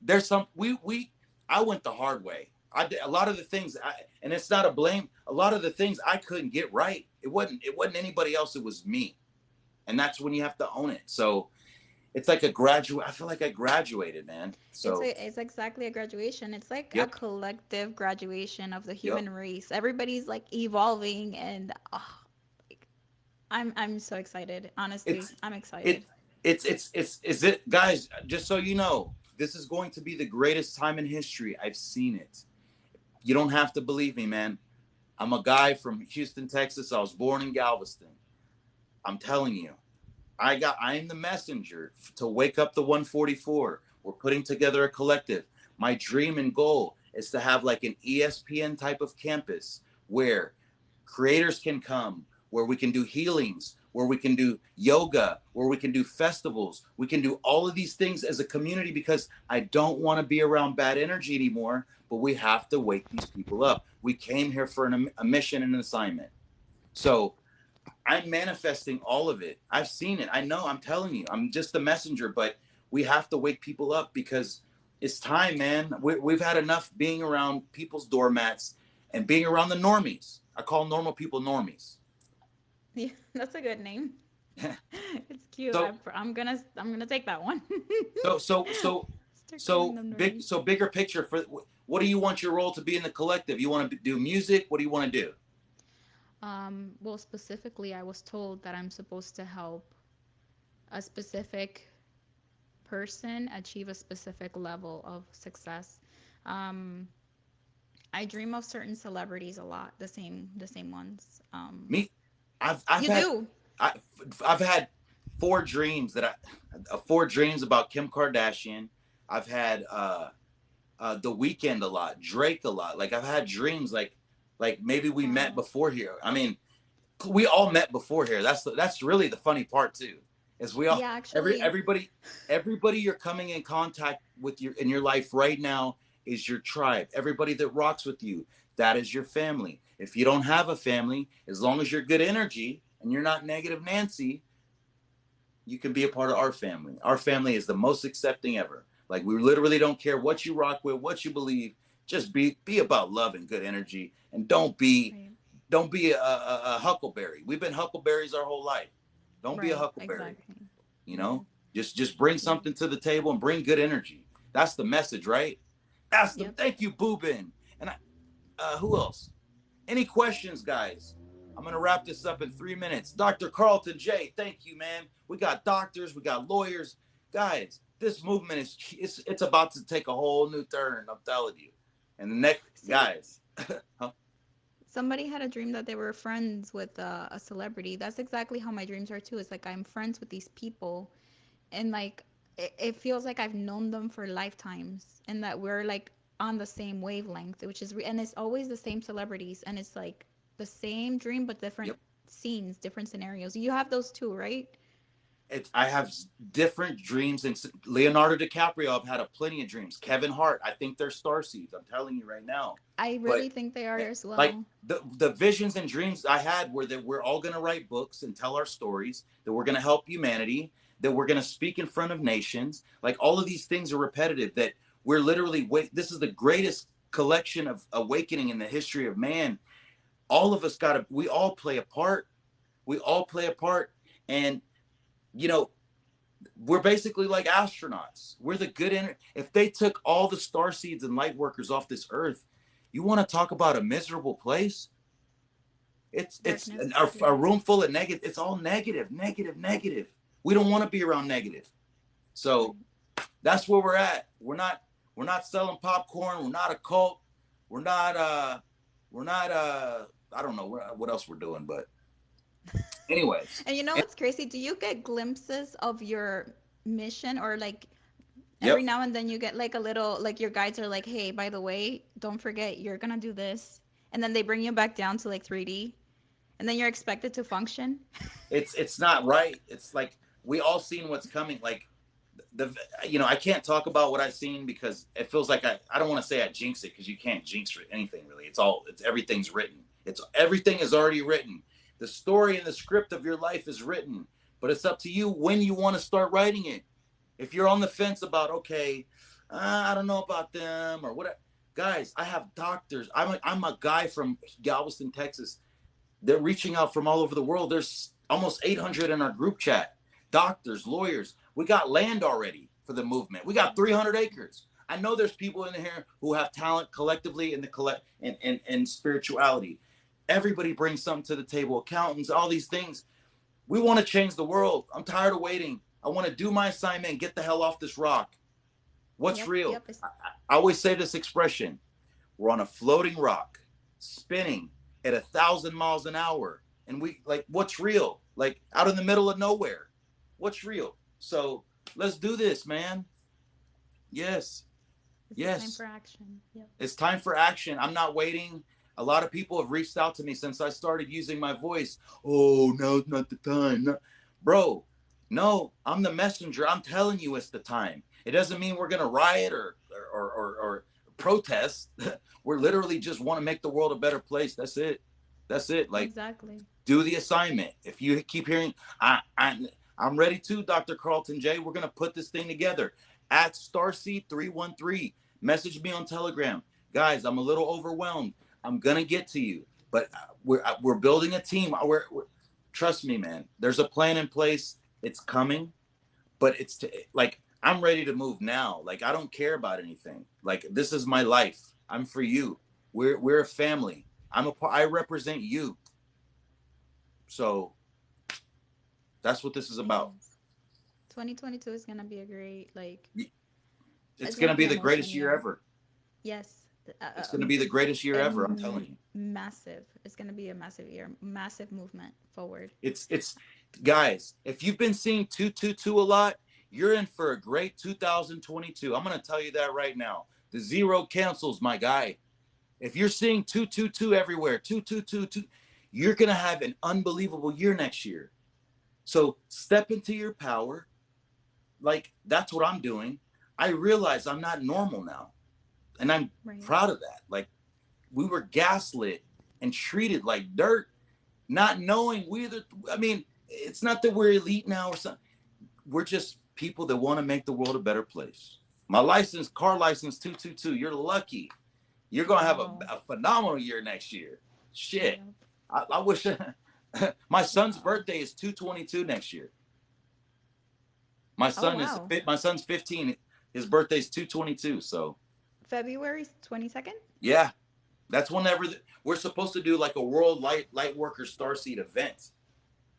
Speaker 1: there's some we. I went the hard way. I did a lot of the things, and it's not a blame. A lot of the things I couldn't get right. It wasn't anybody else. It was me, and that's when you have to own it. So it's like a graduate. I feel like I graduated, man. So
Speaker 2: it's exactly a graduation. It's like a
Speaker 1: yep,
Speaker 2: collective graduation of the
Speaker 1: yep.
Speaker 2: human race. Everybody's like evolving, and like, I'm so excited. Honestly,
Speaker 1: It's
Speaker 2: I'm
Speaker 1: it
Speaker 2: excited.
Speaker 1: it's is it, guys, just so you know, this is going to be the greatest time in history. I've seen it. You don't have to believe me, man. I'm a guy from Houston, Texas. I was born in Galveston. I'm telling you, I am the messenger to wake up the 144. We're putting together a collective. My dream and goal is to have like an ESPN type of campus where creators can come, where we can do healings, where we can do yoga, where we can do festivals. We can do all of these things as a community because I don't want to be around bad energy anymore, but we have to wake these people up. We came here for a mission and an assignment. So I'm manifesting all of it. I've seen it. I know, I'm telling you, I'm just the messenger, but we have to wake people up because it's time, man. We've had enough being around people's doormats and being around the normies. I call normal people normies.
Speaker 2: Yeah, that's a good name. It's cute.
Speaker 1: so
Speaker 2: I'm gonna take that one.
Speaker 1: so so so
Speaker 2: Start calling
Speaker 1: so
Speaker 2: them
Speaker 1: big
Speaker 2: normies.
Speaker 1: so bigger picture for what do you want your role to be in the collective? You want to do music? What do you want to do?
Speaker 2: Well, specifically, I was told that I'm supposed to help a specific person achieve a specific level of success. Um, I dream of certain celebrities a lot, the same ones.
Speaker 1: Me, I've
Speaker 2: You
Speaker 1: had
Speaker 2: do.
Speaker 1: I, I've had four dreams about Kim Kardashian. I've had The Weeknd a lot, Drake a lot. Like I've had dreams like maybe we met
Speaker 2: Wow.
Speaker 1: before here. I mean, we all met before here. That's really the funny part too. Is we all
Speaker 2: Yeah, actually,
Speaker 1: everybody you're coming in contact with in your life right now is your tribe. Everybody that rocks with you, that is your family. If you don't have a family, as long as you're good energy and you're not negative Nancy, you can be a part of our family. Our family is the most accepting ever. Like we literally don't care what you rock with, what you believe. Just be about love and good energy, and
Speaker 2: right,
Speaker 1: don't be a huckleberry. We've been huckleberries our whole life. Don't be a
Speaker 2: right,
Speaker 1: huckleberry.
Speaker 2: exactly.
Speaker 1: You
Speaker 2: Yeah,
Speaker 1: know, just bring
Speaker 2: yeah,
Speaker 1: something to the table and bring good energy. That's the message, right? That's the
Speaker 2: yep.
Speaker 1: thank you, Boobin. And who else? Any questions, guys? I'm gonna wrap this up in 3 minutes. Dr. Carlton J, thank you, man. We got doctors, we got lawyers, guys. This movement it's about to take a whole new turn. I'm telling you. And the next
Speaker 2: See,
Speaker 1: guys, huh?
Speaker 2: somebody had a dream that they were friends with a celebrity. That's exactly how my dreams are too. It's like I'm friends with these people, and like it feels like I've known them for lifetimes, and that we're like on the same wavelength, which is and it's always the same celebrities, and it's like the same dream but different
Speaker 1: Yep.
Speaker 2: scenes, different scenarios. You have those too, right?
Speaker 1: I have different dreams, and Leonardo DiCaprio. I've had plenty of dreams. Kevin Hart. I think they're star seeds. I'm telling you right now.
Speaker 2: I
Speaker 1: But
Speaker 2: really think they are as
Speaker 1: like
Speaker 2: well.
Speaker 1: the visions and dreams I had were that we're all going to write books and tell our stories. That we're going to help humanity. That we're going to speak in front of nations. Like all of these things are repetitive. That we're literally this is the greatest collection of awakening in the history of man. All of us got to. We all play a part. We all play a part, and you know we're basically like astronauts. We're the good energy. If they took all the star seeds and light workers off this earth, you want to talk about a miserable place? It's
Speaker 2: Darkness.
Speaker 1: a
Speaker 2: Yeah.
Speaker 1: room full of negative. It's all negative, negative, negative. We don't want to be around negative. So
Speaker 2: Right.
Speaker 1: that's where we're at. We're not selling popcorn. We're not a cult. We're not we're not I don't know what else we're doing, but anyways.
Speaker 2: And you know what's crazy? Do you get glimpses of your mission, or like every
Speaker 1: Yep.
Speaker 2: now and then you get like a little, like your guides are like, hey, by the way, don't forget you're gonna do this. And then they bring you back down to like 3D. And then you're expected to function.
Speaker 1: It's not right. It's like we all seen what's coming. Like the I can't talk about what I've seen because it feels like I don't want to say I jinx it because you can't jinx anything really. It's everything's written. It's everything is already written. The story and the script of your life is written, but it's up to you when you want to start writing it. If you're on the fence about okay, I don't know about them or what, guys, I have doctors. I'm a guy from Galveston, Texas. They're reaching out from all over the world. There's almost 800 in our group chat. Doctors, lawyers. We got land already for the movement. We got 300 acres. I know there's people in here who have talent collectively in the in spirituality. Everybody brings something to the table. Accountants, all these things. We want to change the world. I'm tired of waiting. I want to do my assignment and get the hell off this rock. What's
Speaker 2: Yep,
Speaker 1: real?
Speaker 2: yep.
Speaker 1: I always say this expression: we're on a floating rock, spinning at 1,000 miles an hour. And we like, what's real? Like out in the middle of nowhere. What's real? So let's do this, man. Yes.
Speaker 2: It's time
Speaker 1: Yes.
Speaker 2: for action. Yep.
Speaker 1: It's time for action. I'm not waiting. A lot of people have reached out to me since I started using my voice. Oh, now's not the time. No. Bro, no, I'm the messenger. I'm telling you it's the time. It doesn't mean we're gonna riot or protest. We're literally just want to make the world a better place. That's it. That's it. Like,
Speaker 2: Exactly.
Speaker 1: do the assignment. If you keep hearing, I'm ready to, Dr. Carlton J. We're gonna put this thing together. At Starseed313. Message me on Telegram. Guys, I'm a little overwhelmed. I'm gonna get to you, but we're building a team. Trust me, man. There's a plan in place. It's coming, but like I'm ready to move now. Like I don't care about anything. Like this is my life. I'm for you. We're a family. I represent you. So that's what this is about.
Speaker 2: Yes. 2022 is gonna be a great
Speaker 1: It's
Speaker 2: it's
Speaker 1: going
Speaker 2: gonna
Speaker 1: to be
Speaker 2: be
Speaker 1: the
Speaker 2: emotion
Speaker 1: greatest year
Speaker 2: year.
Speaker 1: ever.
Speaker 2: Yes.
Speaker 1: It's going to be the greatest year ever. I'm telling you.
Speaker 2: Massive. It's gonna be a massive year, massive movement forward.
Speaker 1: It's guys, if you've been seeing 222 a lot, you're in for a great 2022. I'm going to tell you that right now. The zero cancels, my guy. If you're seeing 222 everywhere, 2222, you're going to have an unbelievable year next year. So step into your power. Like that's what I'm doing. I realize I'm not normal now. And I'm
Speaker 2: Right.
Speaker 1: proud of that. Like we were gaslit and treated like dirt, not knowing I mean, it's not that we're elite now or something. We're just people that want to make the world a better place. My license, car license 222. You're lucky. You're gonna have
Speaker 2: Wow.
Speaker 1: a phenomenal year next year. Shit.
Speaker 2: Yep.
Speaker 1: I wish my son's
Speaker 2: Wow.
Speaker 1: birthday is 222 next year.
Speaker 2: Oh wow.
Speaker 1: My son's 15. His birthday's 222. So
Speaker 2: February 22nd?
Speaker 1: yeah, that's whenever we're supposed to do like a World Light Worker Starseed event.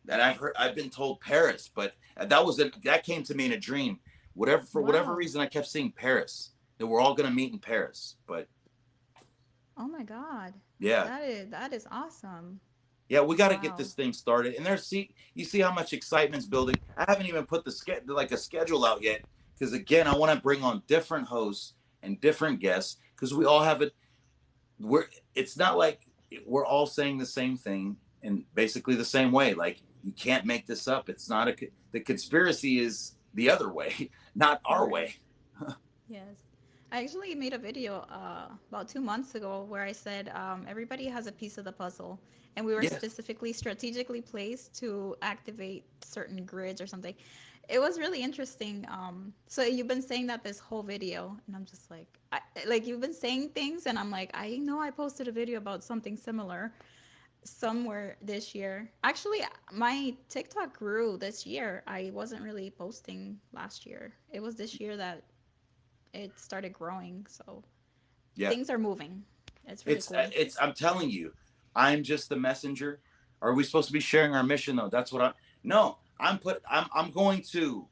Speaker 1: That I've been told Paris, but that came to me in a dream. Whatever
Speaker 2: Wow.
Speaker 1: reason, I kept seeing Paris. That we're all gonna meet in Paris. But
Speaker 2: Oh my God.
Speaker 1: yeah,
Speaker 2: That is awesome.
Speaker 1: yeah, we got to get
Speaker 2: Wow.
Speaker 1: this thing started. And you see how much excitement's building. I haven't even put a schedule out yet because again, I want to bring on different hosts and different guests because we all have it. It's not like we're all saying the same thing in basically the same way. Like you can't make this up. It's not the conspiracy is the other way, not our
Speaker 2: Right.
Speaker 1: way.
Speaker 2: Yes. I actually made a video about 2 months ago where I said everybody has a piece of the puzzle, and we were
Speaker 1: Yes,
Speaker 2: specifically strategically placed to activate certain grids or something. It was really interesting. So you've been saying that this whole video, and I'm just like you've been saying things, and I'm like, I know I posted a video about something similar somewhere this year. Actually, my TikTok grew this year. I wasn't really posting last year. It was this year that it started growing. So
Speaker 1: yeah.
Speaker 2: things are moving. It's really cool.
Speaker 1: I'm telling you, I'm just the messenger. Are we supposed to be sharing our mission though? That's what no, I'm going to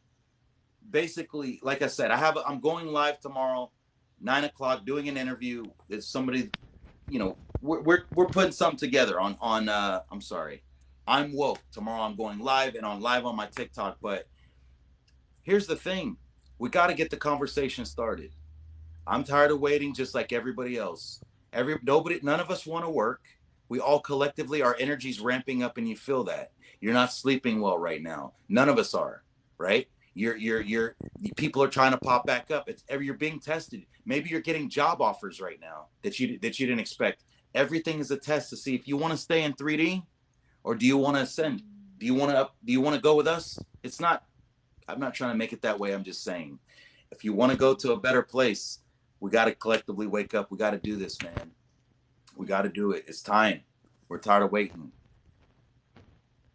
Speaker 1: basically, like I said, I'm going live tomorrow, 9 o'clock, doing an interview. It's somebody, we're putting something together I'm sorry. I'm woke. Tomorrow I'm going live and live on my TikTok. But here's the thing. We got to get the conversation started. I'm tired of waiting just like everybody else. None of us want to work. We all collectively, our energy's ramping up and you feel that. You're not sleeping well right now. None of us are, right? People are trying to pop back up. You're being tested. Maybe you're getting job offers right now that you didn't expect. Everything is a test to see if you want to stay in 3D or do you want to ascend? Do you want to go with us? I'm not trying to make it that way. I'm just saying, if you want to go to a better place, we got to collectively wake up. We got to do this, man. We got to do it. It's time. We're tired of waiting.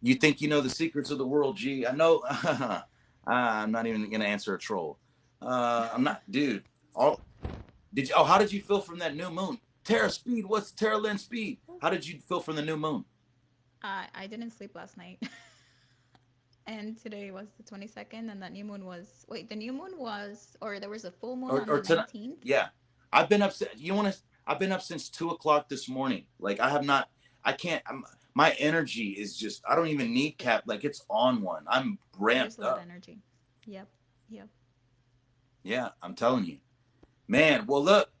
Speaker 1: You think you know the secrets of the world, G? I know. I'm not even gonna answer a troll. I'm not, dude. How did you feel from that new moon? Terra speed. What's Terra Lynn speed? How did you feel from the new moon?
Speaker 2: I didn't sleep last night. And today was the 22nd, and that new moon was. Wait, the new moon was. Or there was a full moon on
Speaker 1: Or
Speaker 2: the
Speaker 1: tonight?
Speaker 2: 19th?
Speaker 1: Yeah, I've been up. I've been up since 2 o'clock this morning. Like I have not. I can't. My energy is just. I don't even need cap. Like it's on one. I'm
Speaker 2: There's
Speaker 1: ramped
Speaker 2: a lot of
Speaker 1: up.
Speaker 2: energy. Yep. Yep.
Speaker 1: Yeah, I'm telling you, man. Well, look,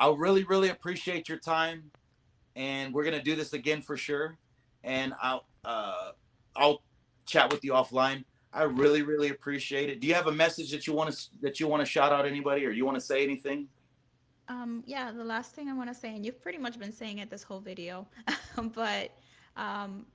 Speaker 1: I really, really appreciate your time. and we're gonna do this again for sure. And I'll chat with you offline. I really, really appreciate it. Do you have a message that you want to shout out anybody, or you want to say anything?
Speaker 2: Yeah, the last thing I want to say, and you've pretty much been saying it this whole video, but um,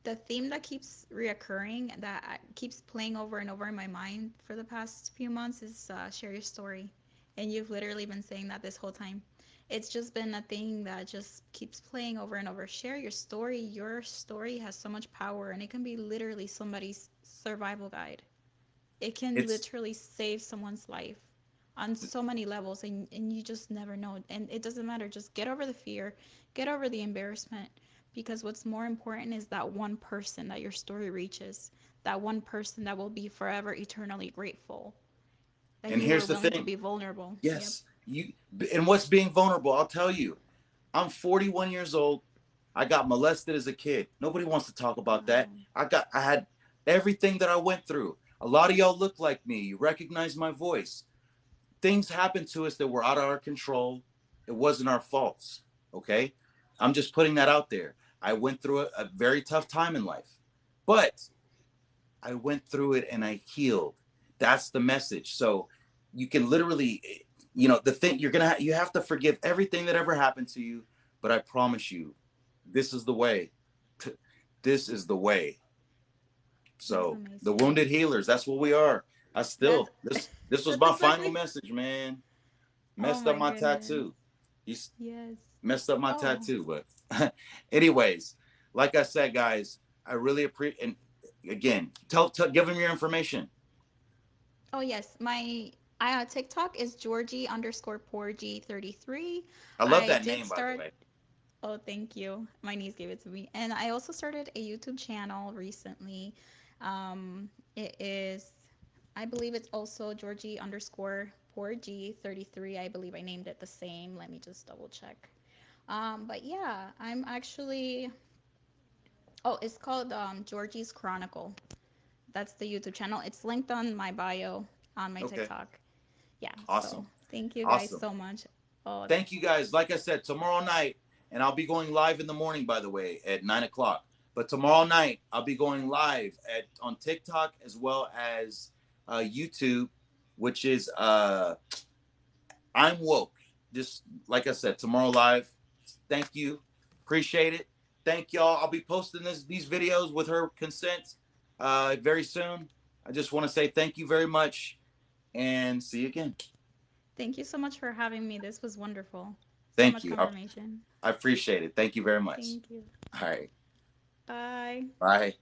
Speaker 2: the theme that keeps reoccurring, that keeps playing over and over in my mind for the past few months is share your story. And you've literally been saying that this whole time. It's just been a thing that just keeps playing over and over. Share your story. Your story has so much power, and it can be literally somebody's survival guide. It can
Speaker 1: It's
Speaker 2: literally save someone's life on so many levels, and you just never know. And it doesn't matter. Just get over the fear, get over the embarrassment, because what's more important is that one person that your story reaches, that one person that will be forever eternally grateful that
Speaker 1: and
Speaker 2: you were
Speaker 1: here's the
Speaker 2: willing to
Speaker 1: thing.
Speaker 2: be vulnerable. Yep.
Speaker 1: Yes, you and what's being vulnerable? I'll tell you. I'm 41 years old. I got molested as a kid. Nobody wants to talk about that.
Speaker 2: Wow.
Speaker 1: I had everything that I went through. A lot of y'all look like me. You recognize my voice. Things happened to us that were out of our control. It wasn't our faults. Okay. I'm just putting that out there. I went through a very tough time in life, but I went through it and I healed. That's the message. So you can literally, the thing you have to forgive everything that ever happened to you. But I promise you, this is the way. This is the way.
Speaker 2: That's
Speaker 1: So the
Speaker 2: amazing.
Speaker 1: wounded healers, that's what we are. I
Speaker 2: That's
Speaker 1: still this was
Speaker 2: that's
Speaker 1: my final
Speaker 2: exactly.
Speaker 1: message, man.
Speaker 2: Oh
Speaker 1: Messed up
Speaker 2: my
Speaker 1: my
Speaker 2: goodness.
Speaker 1: tattoo. He's
Speaker 2: Yes.
Speaker 1: messed up my
Speaker 2: Oh.
Speaker 1: tattoo, but anyways, like I said, guys, I really appreciate. And again, give them your information.
Speaker 2: Oh yes. My TikTok is Georgie underscore Porgy 33.
Speaker 1: I love
Speaker 2: I
Speaker 1: that
Speaker 2: did
Speaker 1: name, by the
Speaker 2: start.
Speaker 1: way.
Speaker 2: Oh, thank you. My niece gave it to me. And I also started a YouTube channel recently. It is, I believe it's also Georgie underscore Porgy 33. I believe I named it the same. Let me just double check. But yeah, I'm actually, oh, it's called Georgie's Chronicle. That's the YouTube channel. It's linked on my bio on my
Speaker 1: Okay,
Speaker 2: TikTok. Yeah, so
Speaker 1: awesome,
Speaker 2: thank you guys
Speaker 1: awesome.
Speaker 2: so much. Oh,
Speaker 1: Thank you, guys. Like I said, tomorrow night, and I'll be going live in the morning, by the way, at 9 o'clock. But tomorrow night, I'll be going live on TikTok as well as YouTube, which is I'm woke. Just like I said, tomorrow live. Thank you. Appreciate it. Thank y'all. I'll be posting these videos with her consent very soon. I just want to say thank you very much and see you again.
Speaker 2: thank you so much for having me. This was wonderful. So
Speaker 1: Thank
Speaker 2: much
Speaker 1: you.
Speaker 2: confirmation.
Speaker 1: I appreciate it. Thank you very much.
Speaker 2: Thank you.
Speaker 1: All right.
Speaker 2: Bye.
Speaker 1: Bye.